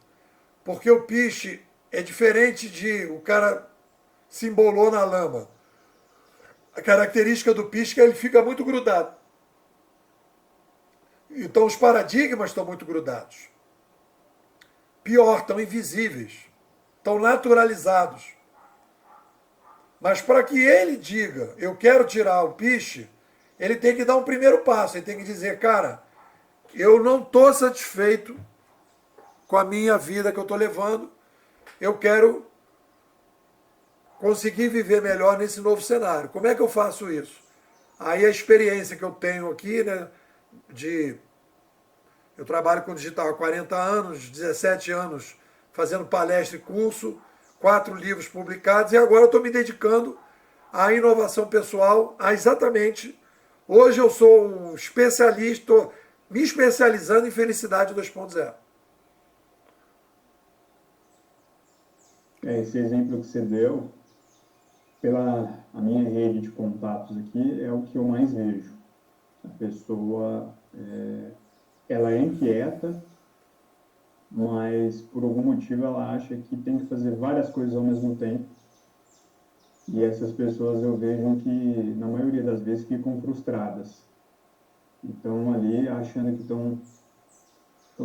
porque o piche é diferente de o cara se embolou na lama. A característica do piche é que ele fica muito grudado. Então os paradigmas estão muito grudados. Pior, estão invisíveis, estão naturalizados. Mas para que ele diga, eu quero tirar o piche, ele tem que dar um primeiro passo, ele tem que dizer, cara, eu não estou satisfeito com a minha vida que eu estou levando, eu quero conseguir viver melhor nesse novo cenário. Como é que eu faço isso? Aí a experiência que eu tenho aqui, né, eu trabalho com digital há 40 anos, 17 anos fazendo palestra e curso, 4 livros publicados, e agora eu estou me dedicando à inovação pessoal, hoje eu sou um especialista, estou me especializando em felicidade 2.0. Esse exemplo que você deu, pela a minha rede de contatos aqui, é o que eu mais vejo. A pessoa, ela é inquieta, mas por algum motivo ela acha que tem que fazer várias coisas ao mesmo tempo. E essas pessoas eu vejo que, na maioria das vezes, ficam frustradas. Então, ali, achando que estão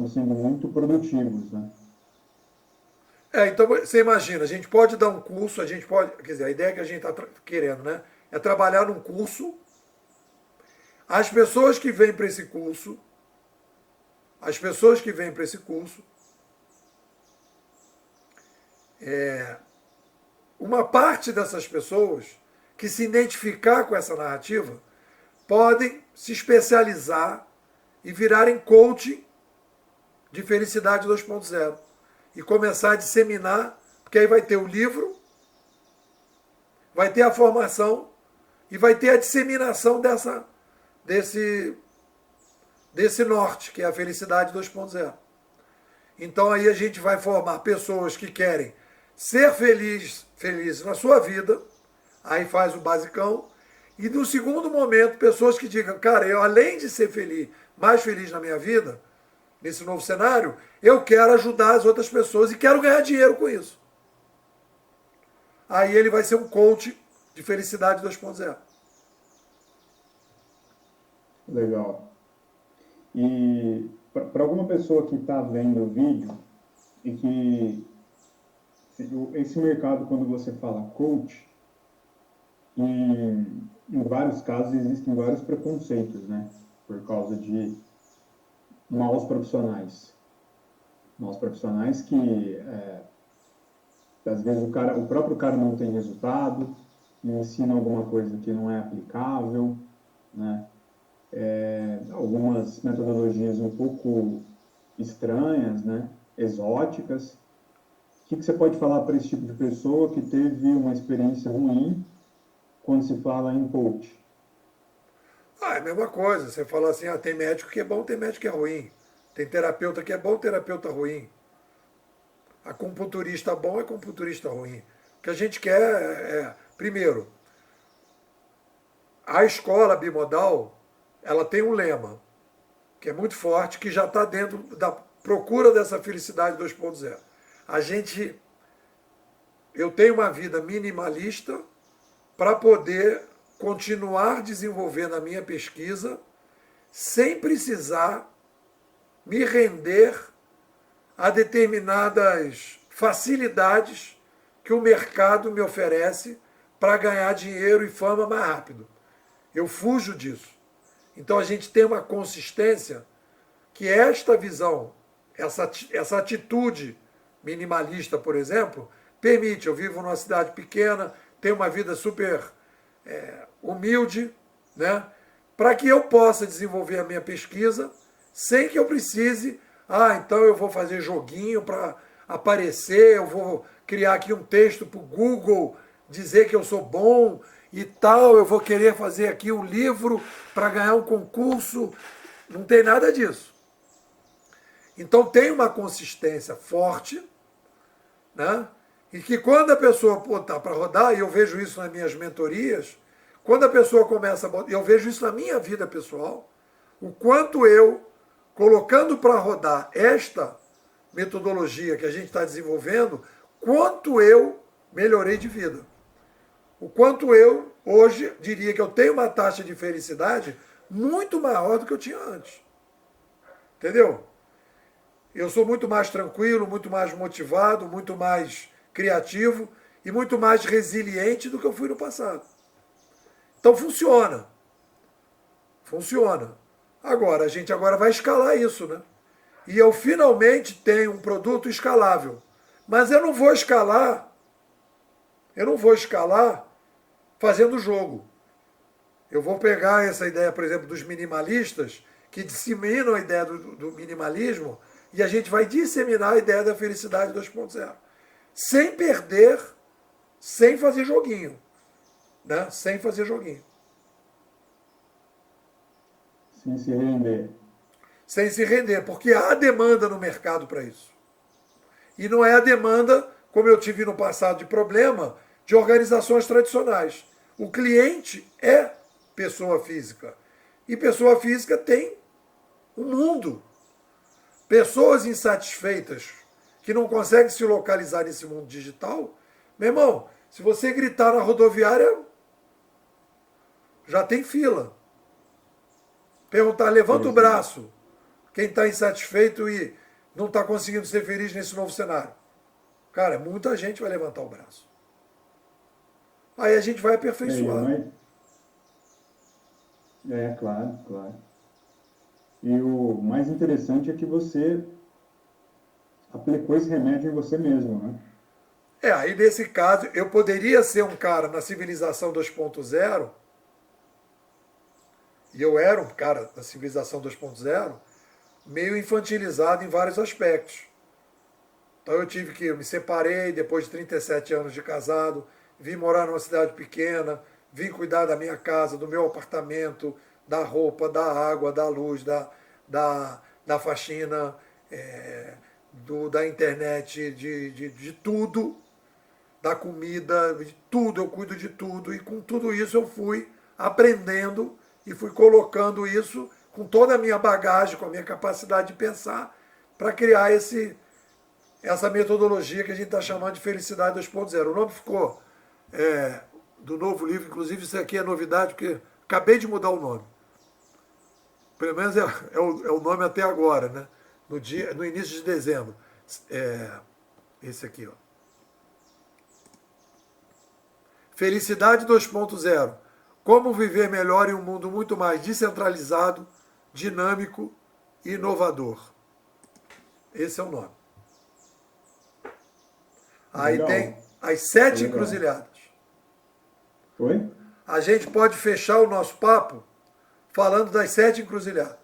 sendo muito produtivos, né? Então você imagina, a gente pode dar um curso, quer dizer, a ideia que a gente está querendo, né, é trabalhar num curso. As pessoas que vêm para esse curso, uma parte dessas pessoas que se identificar com essa narrativa podem se especializar e virarem coaching de felicidade 2.0 e começar a disseminar, porque aí vai ter o livro, vai ter a formação e vai ter a disseminação desse norte, que é a felicidade 2.0. Então aí a gente vai formar pessoas que querem ser felizes na sua vida, aí faz o basicão, e no segundo momento, pessoas que digam, cara, eu além de ser feliz, mais feliz na minha vida, nesse novo cenário, eu quero ajudar as outras pessoas e quero ganhar dinheiro com isso. Aí ele vai ser um coach de felicidade 2.0. Legal. E para alguma pessoa que está vendo o vídeo e que esse mercado, quando você fala coach, em vários casos existem vários preconceitos, né? Por causa de maus profissionais. Maus profissionais que, às vezes, o próprio cara não tem resultado, ensina alguma coisa que não é aplicável, né? Algumas metodologias um pouco estranhas, né? Exóticas. O que você pode falar para esse tipo de pessoa que teve uma experiência ruim quando se fala em coach? É a mesma coisa. Você fala assim, tem médico que é bom, tem médico que é ruim. Tem terapeuta que é bom, terapeuta ruim. Acupunturista bom, acupunturista ruim. O que a gente quer primeiro, a escola bimodal, ela tem um lema, que é muito forte, que já está dentro da procura dessa felicidade 2.0. Eu tenho uma vida minimalista para poder continuar desenvolvendo a minha pesquisa sem precisar me render a determinadas facilidades que o mercado me oferece para ganhar dinheiro e fama mais rápido. Eu fujo disso. Então a gente tem uma consistência que esta visão, essa atitude minimalista, por exemplo, permite. Eu vivo numa cidade pequena, tenho uma vida super humilde, né? Para que eu possa desenvolver a minha pesquisa sem que eu precise, então eu vou fazer joguinho para aparecer, eu vou criar aqui um texto para o Google dizer que eu sou bom e tal, eu vou querer fazer aqui um livro para ganhar um concurso. Não tem nada disso. Então tem uma consistência forte, né? E que quando a pessoa botar para rodar, e eu vejo isso nas minhas mentorias, quando a pessoa começa a botar, eu vejo isso na minha vida pessoal, o quanto eu, colocando para rodar esta metodologia que a gente está desenvolvendo, quanto eu melhorei de vida. O quanto eu, hoje, diria que eu tenho uma taxa de felicidade muito maior do que eu tinha antes. Entendeu? Eu sou muito mais tranquilo, muito mais motivado, muito mais criativo e muito mais resiliente do que eu fui no passado. Então funciona. Funciona. Agora, a gente agora vai escalar isso, né? E eu finalmente tenho um produto escalável. Mas eu não vou escalar fazendo jogo. Eu vou pegar essa ideia, por exemplo, dos minimalistas, que disseminam a ideia do minimalismo, e a gente vai disseminar a ideia da felicidade 2.0. Sem perder, sem fazer joguinho. Né? Sem fazer joguinho. Sem se render. Sem se render, porque há demanda no mercado para isso. E não é a demanda, como eu tive no passado de problema, de organizações tradicionais. O cliente é pessoa física. E pessoa física tem um mundo. Pessoas insatisfeitas que não conseguem se localizar nesse mundo digital, meu irmão, se você gritar na rodoviária, já tem fila. Perguntar, levanta o braço, quem está insatisfeito e não está conseguindo ser feliz nesse novo cenário. Cara, muita gente vai levantar o braço. Aí a gente vai aperfeiçoar. Claro, claro. E o mais interessante é que você aplicou esse remédio em você mesmo, né? Aí nesse caso, eu poderia ser um cara na civilização 2.0 E eu era um cara da civilização 2.0 meio infantilizado em vários aspectos. Então eu me separei depois de 37 anos de casado, vim morar numa cidade pequena, vim cuidar da minha casa, do meu apartamento, da roupa, da água, da luz, da faxina, da internet, de tudo, da comida, de tudo, eu cuido de tudo. E com tudo isso eu fui aprendendo e fui colocando isso com toda a minha bagagem, com a minha capacidade de pensar, para criar essa metodologia que a gente está chamando de Felicidade 2.0. O nome ficou do novo livro, inclusive isso aqui é novidade, porque acabei de mudar o nome. Pelo menos é o nome até agora, né? No início de dezembro. Esse aqui, ó. Felicidade 2.0. Como viver melhor em um mundo muito mais descentralizado, dinâmico e inovador. Esse é o nome. Aí Legal. tem as 7 Legal. encruzilhadas. Oi? A gente pode fechar o nosso papo falando das 7 encruzilhadas.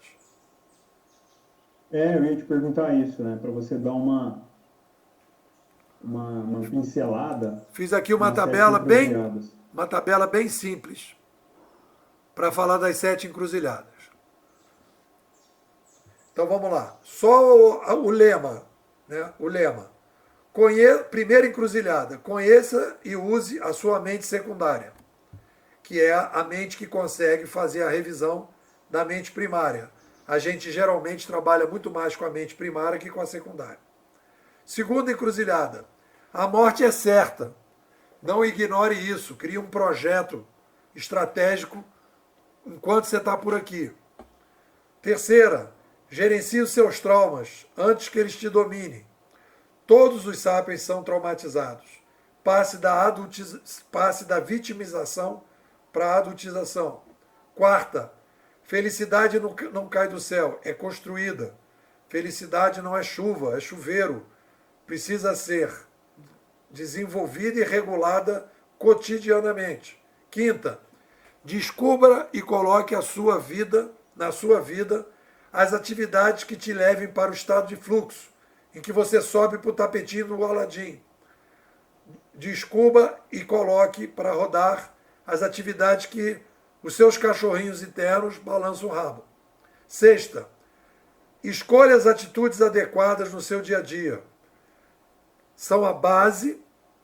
Eu ia te perguntar isso, né? Para você dar uma pincelada Fiz aqui nas 7 encruzilhadas. uma tabela bem simples para falar das 7 encruzilhadas. Então vamos lá. Só o lema, né? O lema. Primeira encruzilhada. Conheça e use a sua mente secundária, que é a mente que consegue fazer a revisão da mente primária. A gente geralmente trabalha muito mais com a mente primária que com a secundária. Segunda encruzilhada. A morte é certa. Não ignore isso. Crie um projeto estratégico enquanto você está por aqui. Terceira. Gerencie os seus traumas antes que eles te dominem. Todos os sapiens são traumatizados. Passe da vitimização para a adultização. Quarta, felicidade não cai do céu, é construída. Felicidade não é chuva, é chuveiro. Precisa ser desenvolvida e regulada cotidianamente. Quinta, descubra e coloque na sua vida, as atividades que te levem para o estado de fluxo, em que você sobe para o tapetinho do Aladim. Descubra e coloque para rodar as atividades que os seus cachorrinhos internos balançam o rabo. Sexta, escolha as atitudes adequadas no seu dia a dia. São a base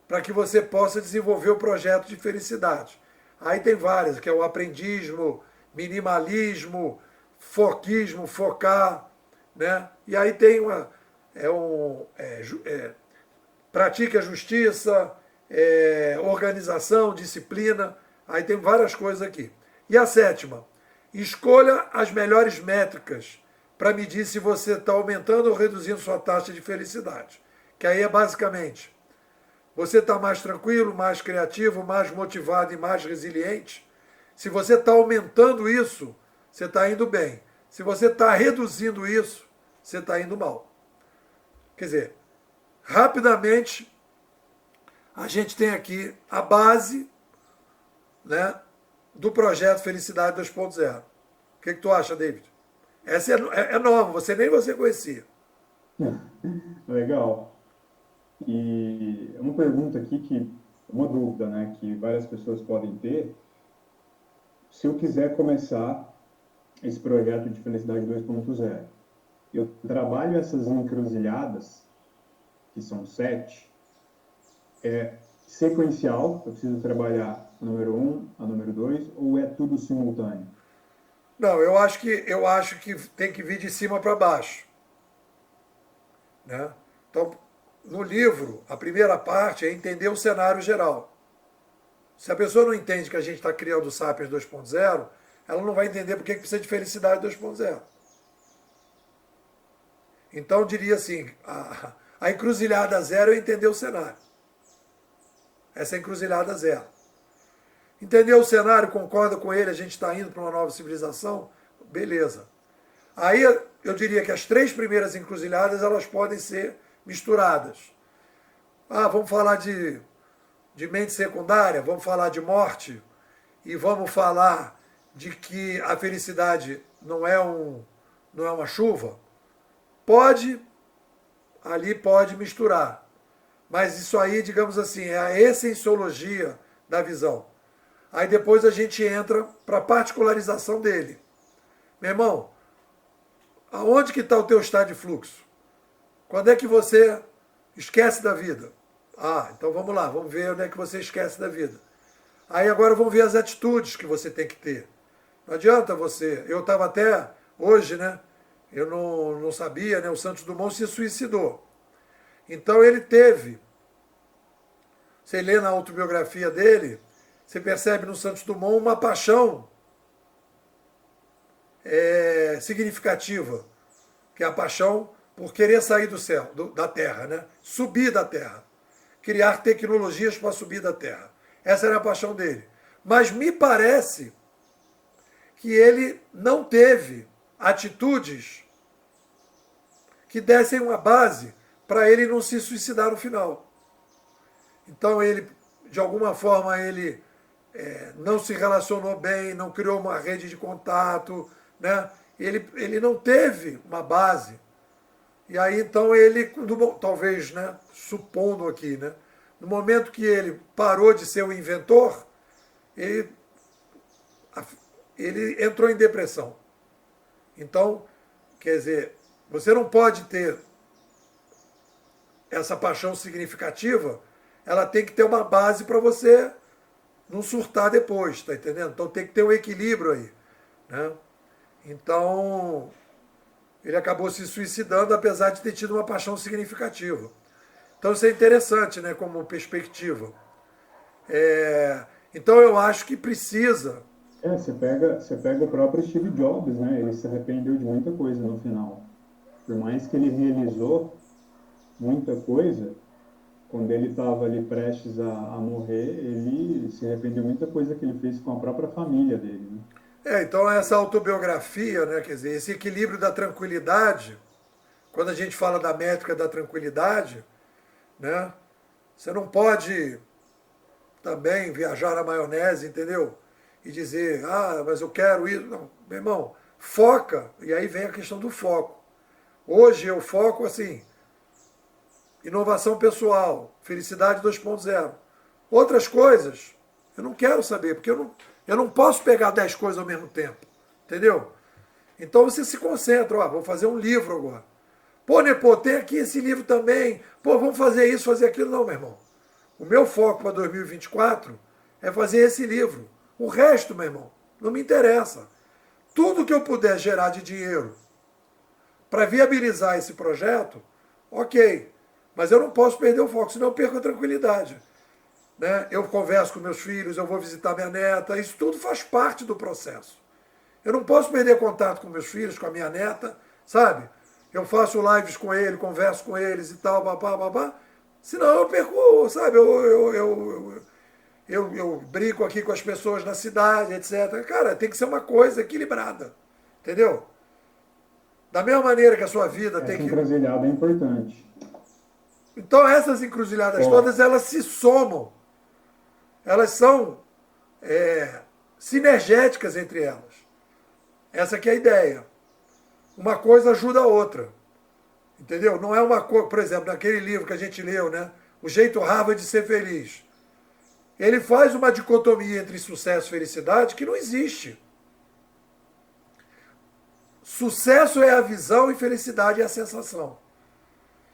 para que você possa desenvolver o projeto de felicidade. Aí tem várias, que é o aprendismo, minimalismo, foquismo, focar, né? E aí tem pratique a justiça, organização, disciplina, aí tem várias coisas aqui. E a sétima, escolha as melhores métricas para medir se você está aumentando ou reduzindo sua taxa de felicidade. Que aí é basicamente, você está mais tranquilo, mais criativo, mais motivado e mais resiliente? Se você está aumentando isso, você está indo bem. Se você está reduzindo isso, você está indo mal. Quer dizer, rapidamente, a gente tem aqui a base, né, do projeto Felicidade 2.0. O que tu acha, David? Essa é nova, nem você conhecia. Legal. E uma pergunta aqui, uma dúvida, né, que várias pessoas podem ter. Se eu quiser começar esse projeto de Felicidade 2.0, eu trabalho essas encruzilhadas, que são 7, sequencial, eu preciso trabalhar a número 1, a número 2, ou é tudo simultâneo? Não, eu acho que tem que vir de cima para baixo. Né? Então, no livro, a primeira parte é entender o cenário geral. Se a pessoa não entende que a gente está criando o Sapiens 2.0, ela não vai entender por que precisa de Felicidade 2.0. Então, eu diria assim, a encruzilhada 0 é entender o cenário. Essa é a encruzilhada 0. Entendeu o cenário, concorda com ele, a gente está indo para uma nova civilização? Beleza. Aí eu diria que as 3 primeiras encruzilhadas elas podem ser misturadas. Vamos falar de mente secundária, vamos falar de morte, e vamos falar de que a felicidade não é uma chuva, pode, ali pode misturar. Mas isso aí, digamos assim, é a essenciologia da visão. Aí depois a gente entra para a particularização dele. Meu irmão, aonde que está o teu estado de fluxo? Quando é que você esquece da vida? Ah, então vamos lá, vamos ver onde é que você esquece da vida. Aí agora vamos ver as atitudes que você tem que ter. Não adianta você. Eu estava até hoje, né? Eu não sabia, né? O Santos Dumont se suicidou. Então ele teve. Você lê na autobiografia dele, você percebe no Santos Dumont uma paixão significativa, que é a paixão por querer sair do céu, da terra, né? Subir da terra. Criar tecnologias para subir da terra. Essa era a paixão dele. Mas me parece que ele não teve atitudes que dessem uma base para ele não se suicidar no final. Então ele, de alguma forma, ele não se relacionou bem, não criou uma rede de contato, né? Ele não teve uma base. E aí então ele, talvez, né, supondo aqui, né, no momento que ele parou de ser o inventor, ele, ele entrou em depressão. Então, quer dizer, você não pode ter essa paixão significativa, ela tem que ter uma base para você não surtar depois, tá entendendo? Então tem que ter um equilíbrio aí, né? Então, ele acabou se suicidando, apesar de ter tido uma paixão significativa. Então isso é interessante, né, como perspectiva. Então eu acho que precisa. Você pega o próprio Steve Jobs, né? Ele se arrependeu de muita coisa no final. Por mais que ele realizou muita coisa, quando ele estava ali prestes a morrer, ele se arrependeu de muita coisa que ele fez com a própria família dele, né? Então essa autobiografia, né, quer dizer, esse equilíbrio da tranquilidade, quando a gente fala da métrica da tranquilidade, né, você não pode também viajar na maionese, entendeu? E dizer, ah, mas eu quero isso. Não, meu irmão, foca, e aí vem a questão do foco. Hoje eu foco assim, inovação pessoal, felicidade 2.0. Outras coisas, eu não quero saber, porque eu não posso pegar 10 coisas ao mesmo tempo, entendeu? Então você se concentra, ó, vou fazer um livro agora. Pô, Nepô, tem aqui esse livro também. Pô, vamos fazer isso, fazer aquilo. Não, meu irmão. O meu foco para 2024 é fazer esse livro. O resto, meu irmão, não me interessa. Tudo que eu puder gerar de dinheiro para viabilizar esse projeto, ok. Mas eu não posso perder o foco, senão eu perco a tranquilidade. Né? Eu converso com meus filhos, eu vou visitar minha neta, isso tudo faz parte do processo. Eu não posso perder contato com meus filhos, com a minha neta, sabe? Eu faço lives com ele, converso com eles e tal, babá, babá. Senão eu perco, sabe? Eu brinco aqui com as pessoas na cidade, etc. Cara, tem que ser uma coisa equilibrada, entendeu? Da mesma maneira que a sua vida tem Essa que. encruzilhada é importante. Então essas encruzilhadas Ó, todas, elas se somam. Elas são sinergéticas entre elas. Essa que é a ideia. Uma coisa ajuda a outra. Entendeu? Não é uma coisa, por exemplo, naquele livro que a gente leu, né? O Jeito Harvard de Ser Feliz. Ele faz uma dicotomia entre sucesso e felicidade que não existe. Sucesso é a visão e felicidade é a sensação.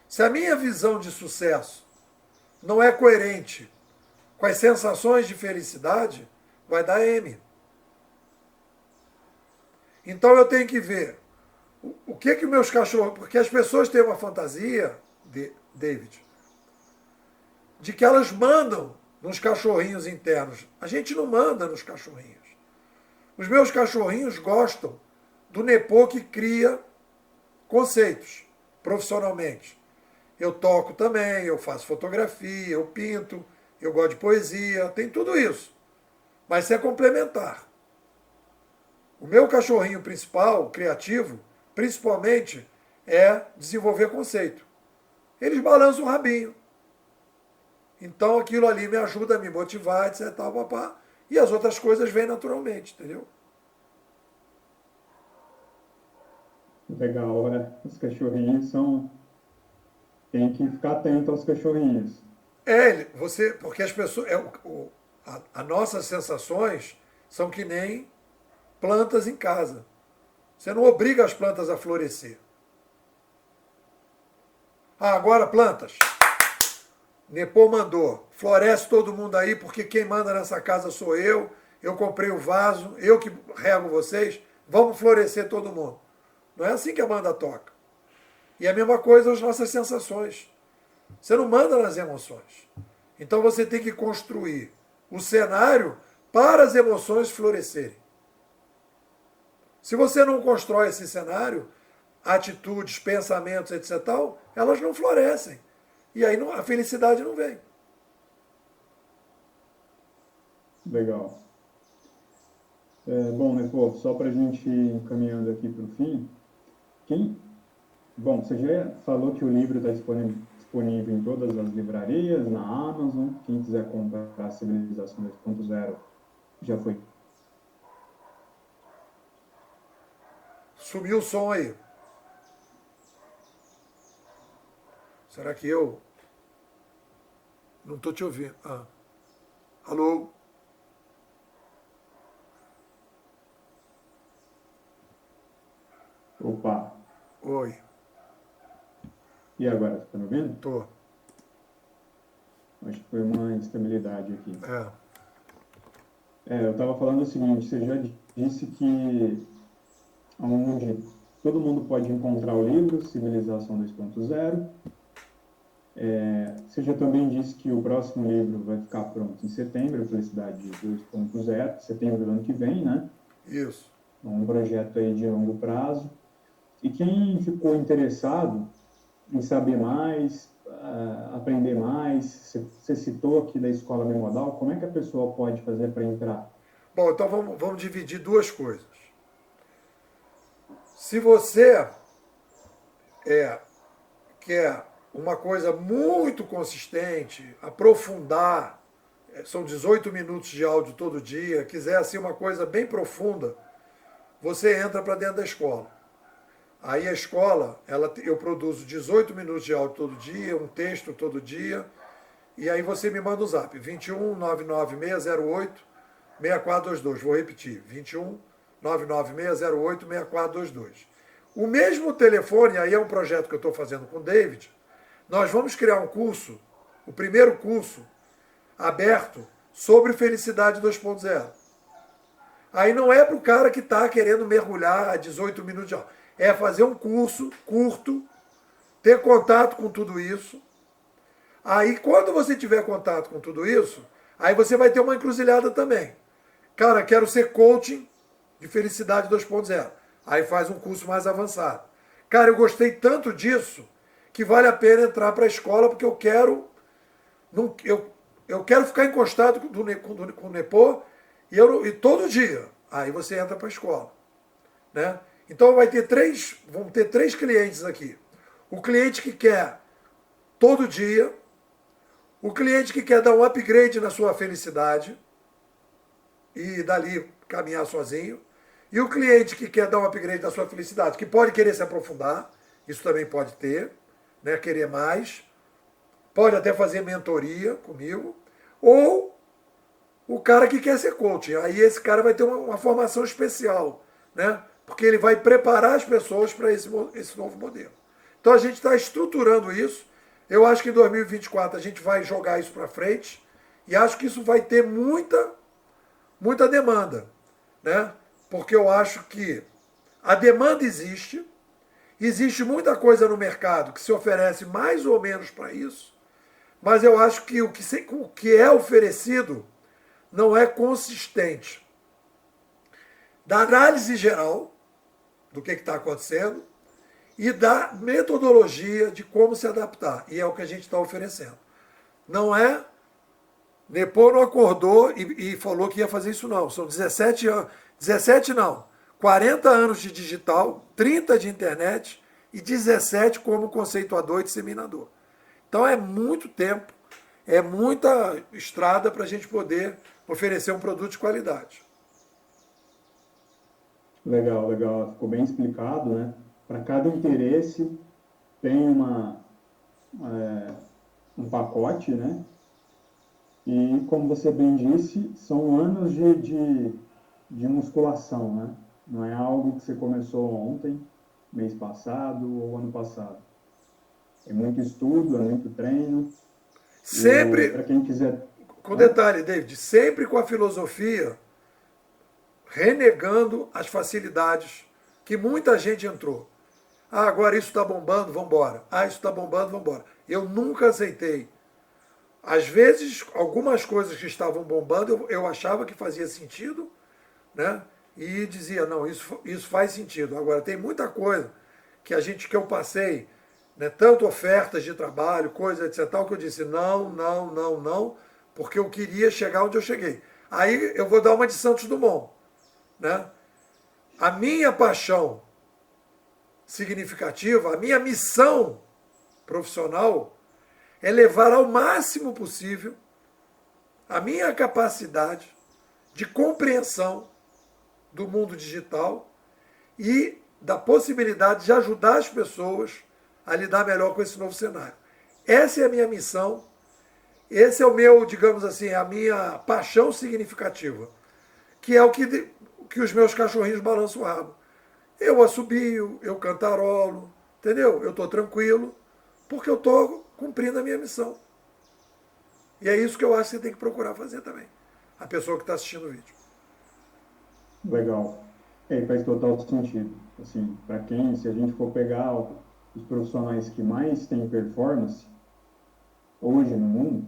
Se a minha visão de sucesso não é coerente com as sensações de felicidade, vai dar M. Então eu tenho que ver o que meus cachorros. Porque as pessoas têm uma fantasia, David, de que elas mandam nos cachorrinhos internos. A gente não manda nos cachorrinhos. Os meus cachorrinhos gostam do Nepô que cria conceitos profissionalmente. Eu toco também, eu faço fotografia, eu pinto, eu gosto de poesia, tem tudo isso. Mas isso é complementar. O meu cachorrinho principal, criativo, principalmente, é desenvolver conceito. Eles balançam o rabinho. Então aquilo ali me ajuda a me motivar, etc. Papá, e as outras coisas vêm naturalmente, entendeu? Legal, os cachorrinhos são. Tem que ficar atento aos cachorrinhos. Você, porque as pessoas, as nossas sensações são que nem plantas em casa. Você não obriga as plantas a florescer. Ah, agora plantas. Nepô mandou. Floresce todo mundo aí, porque quem manda nessa casa sou eu. Eu comprei o vaso, eu que rego vocês. Vamos florescer todo mundo. Não é assim que a banda toca. E a mesma coisa as nossas sensações. Você não manda nas emoções. Então você tem que construir o cenário para as emoções florescerem. Se você não constrói esse cenário, atitudes, pensamentos, etc., tal, elas não florescem. E aí a felicidade não vem. Legal. Bom, né, pô, só para a gente ir encaminhando aqui para o fim, quem... Bom, você já falou que o livro está disponível em todas as livrarias, na Amazon. Quem quiser comprar Civilização 2.0 já foi. Sumiu o som aí. Será que eu não estou te ouvindo? Ah. Alô? Opa, Oi, e agora, está me ouvindo? tô. Acho que foi uma instabilidade aqui. É. Eu estava falando o seguinte, você já disse que onde todo mundo pode encontrar o livro Civilização 2.0. Você já também disse que o próximo livro vai ficar pronto em setembro, Felicidade 2.0, setembro do ano que vem, né? Isso. Um projeto aí de longo prazo. E quem ficou interessado em saber mais, aprender mais, você citou aqui da Escola Bimodal, como é que a pessoa pode fazer para entrar? Bom, então vamos dividir duas coisas. Se você quer uma coisa muito consistente, aprofundar, são 18 minutos de áudio todo dia, quiser assim uma coisa bem profunda, você entra para dentro da escola. Aí a escola, eu produzo 18 minutos de áudio todo dia, um texto todo dia, e aí você me manda o zap, 21 99608 6422. Vou repetir, 21 99608 6422. O mesmo telefone, aí é um projeto que eu estou fazendo com o David, nós vamos criar um curso, o primeiro curso aberto sobre Felicidade 2.0. Aí não é para o cara que está querendo mergulhar a 18 minutos de aula. É fazer um curso curto, ter contato com tudo isso. Aí, quando você tiver contato com tudo isso, aí você vai ter uma encruzilhada também. Cara, quero ser coaching de Felicidade 2.0. Aí faz um curso mais avançado. Cara, eu gostei tanto disso que vale a pena entrar para a escola porque eu quero ficar encostado com o Nepô e todo dia. Aí você entra para a escola. Né? Então vamos ter três clientes aqui. O cliente que quer todo dia, o cliente que quer dar um upgrade na sua felicidade e dali caminhar sozinho, e o cliente que quer dar um upgrade na sua felicidade, que pode querer se aprofundar, isso também pode ter, né, querer mais, pode até fazer mentoria comigo, ou o cara que quer ser coach. Aí esse cara vai ter uma formação especial, né? Porque ele vai preparar as pessoas para esse novo modelo. Então a gente está estruturando isso. Eu acho que em 2024 a gente vai jogar isso para frente e acho que isso vai ter muita demanda, né? Porque eu acho que a demanda existe muita coisa no mercado que se oferece mais ou menos para isso, mas eu acho que o que é oferecido não é consistente. Da análise geral do que está acontecendo e da metodologia de como se adaptar. E é o que a gente está oferecendo. Não é... Nepô não acordou e falou que ia fazer isso não. São 17 anos. 17 não. 40 anos de digital, 30 de internet e 17 como conceituador e disseminador. Então é muito tempo, é muita estrada para a gente poder oferecer um produto de qualidade. Legal, legal. Ficou bem explicado, né? para cada interesse tem um pacote, né? E, como você bem disse, são anos de musculação, né? Não é algo que você começou ontem, mês passado ou ano passado. É muito estudo, é muito treino. Sempre, Para quem quiser... com Hã? detalhe, David, sempre com a filosofia renegando as facilidades que muita gente entrou. Ah, agora isso está bombando, vamos embora. Ah, isso está bombando, vamos embora. Eu nunca aceitei. Às vezes, algumas coisas que estavam bombando, eu achava que fazia sentido, né? E dizia, não, isso faz sentido. Agora, tem muita coisa que eu passei, né? Tanto ofertas de trabalho, coisa, etc, tal, que eu disse, não, não, não, não, porque eu queria chegar onde eu cheguei. Aí eu vou dar uma de Santos Dumont, né? A minha paixão significativa, a minha missão profissional é levar ao máximo possível a minha capacidade de compreensão do mundo digital e da possibilidade de ajudar as pessoas a lidar melhor com esse novo cenário. Essa é a minha missão, esse é o meu, digamos assim, a minha paixão significativa, que é o que os meus cachorrinhos balançam o rabo. Eu assobio, eu cantarolo, entendeu? Eu estou tranquilo, porque eu estou cumprindo a minha missão. E é isso que eu acho que você tem que procurar fazer também. A pessoa que está assistindo o vídeo. Legal. Faz total sentido. Assim, para quem, se a gente for pegar os profissionais que mais têm performance hoje no mundo,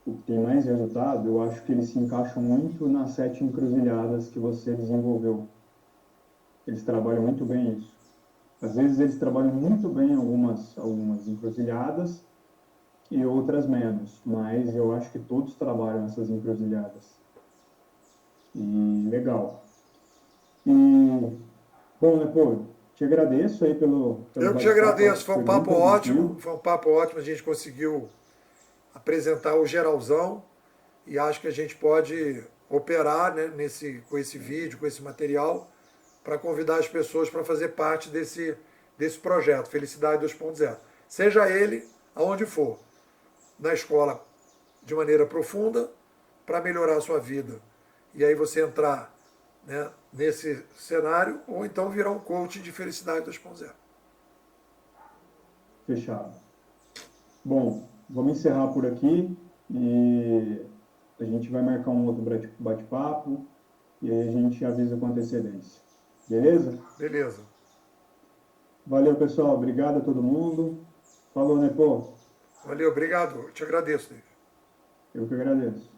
o que tem mais resultado, eu acho que eles se encaixam muito nas 7 encruzilhadas que você desenvolveu. Eles trabalham muito bem isso. Às vezes eles trabalham muito bem algumas encruzilhadas e outras menos, mas eu acho que todos trabalham essas encruzilhadas. E legal. E, bom, né, pô, te agradeço aí pelo Eu que te bate-papo, acho agradeço, que foi bem produtivo. foi um papo ótimo, a gente conseguiu apresentar o geralzão e acho que a gente pode operar, né, com esse vídeo, com esse material, para convidar as pessoas para fazer parte desse projeto, Felicidade 2.0. Seja ele aonde for, na escola de maneira profunda, para melhorar a sua vida. E aí você entrar, né, nesse cenário, ou então virar um coach de Felicidade 2.0. Fechado. Bom, vamos encerrar por aqui e a gente vai marcar um outro bate-papo e aí a gente avisa com antecedência. Beleza? Beleza. Valeu, pessoal. Obrigado a todo mundo. Falou, né, pô? Valeu, obrigado. Eu te agradeço, David. Eu que agradeço.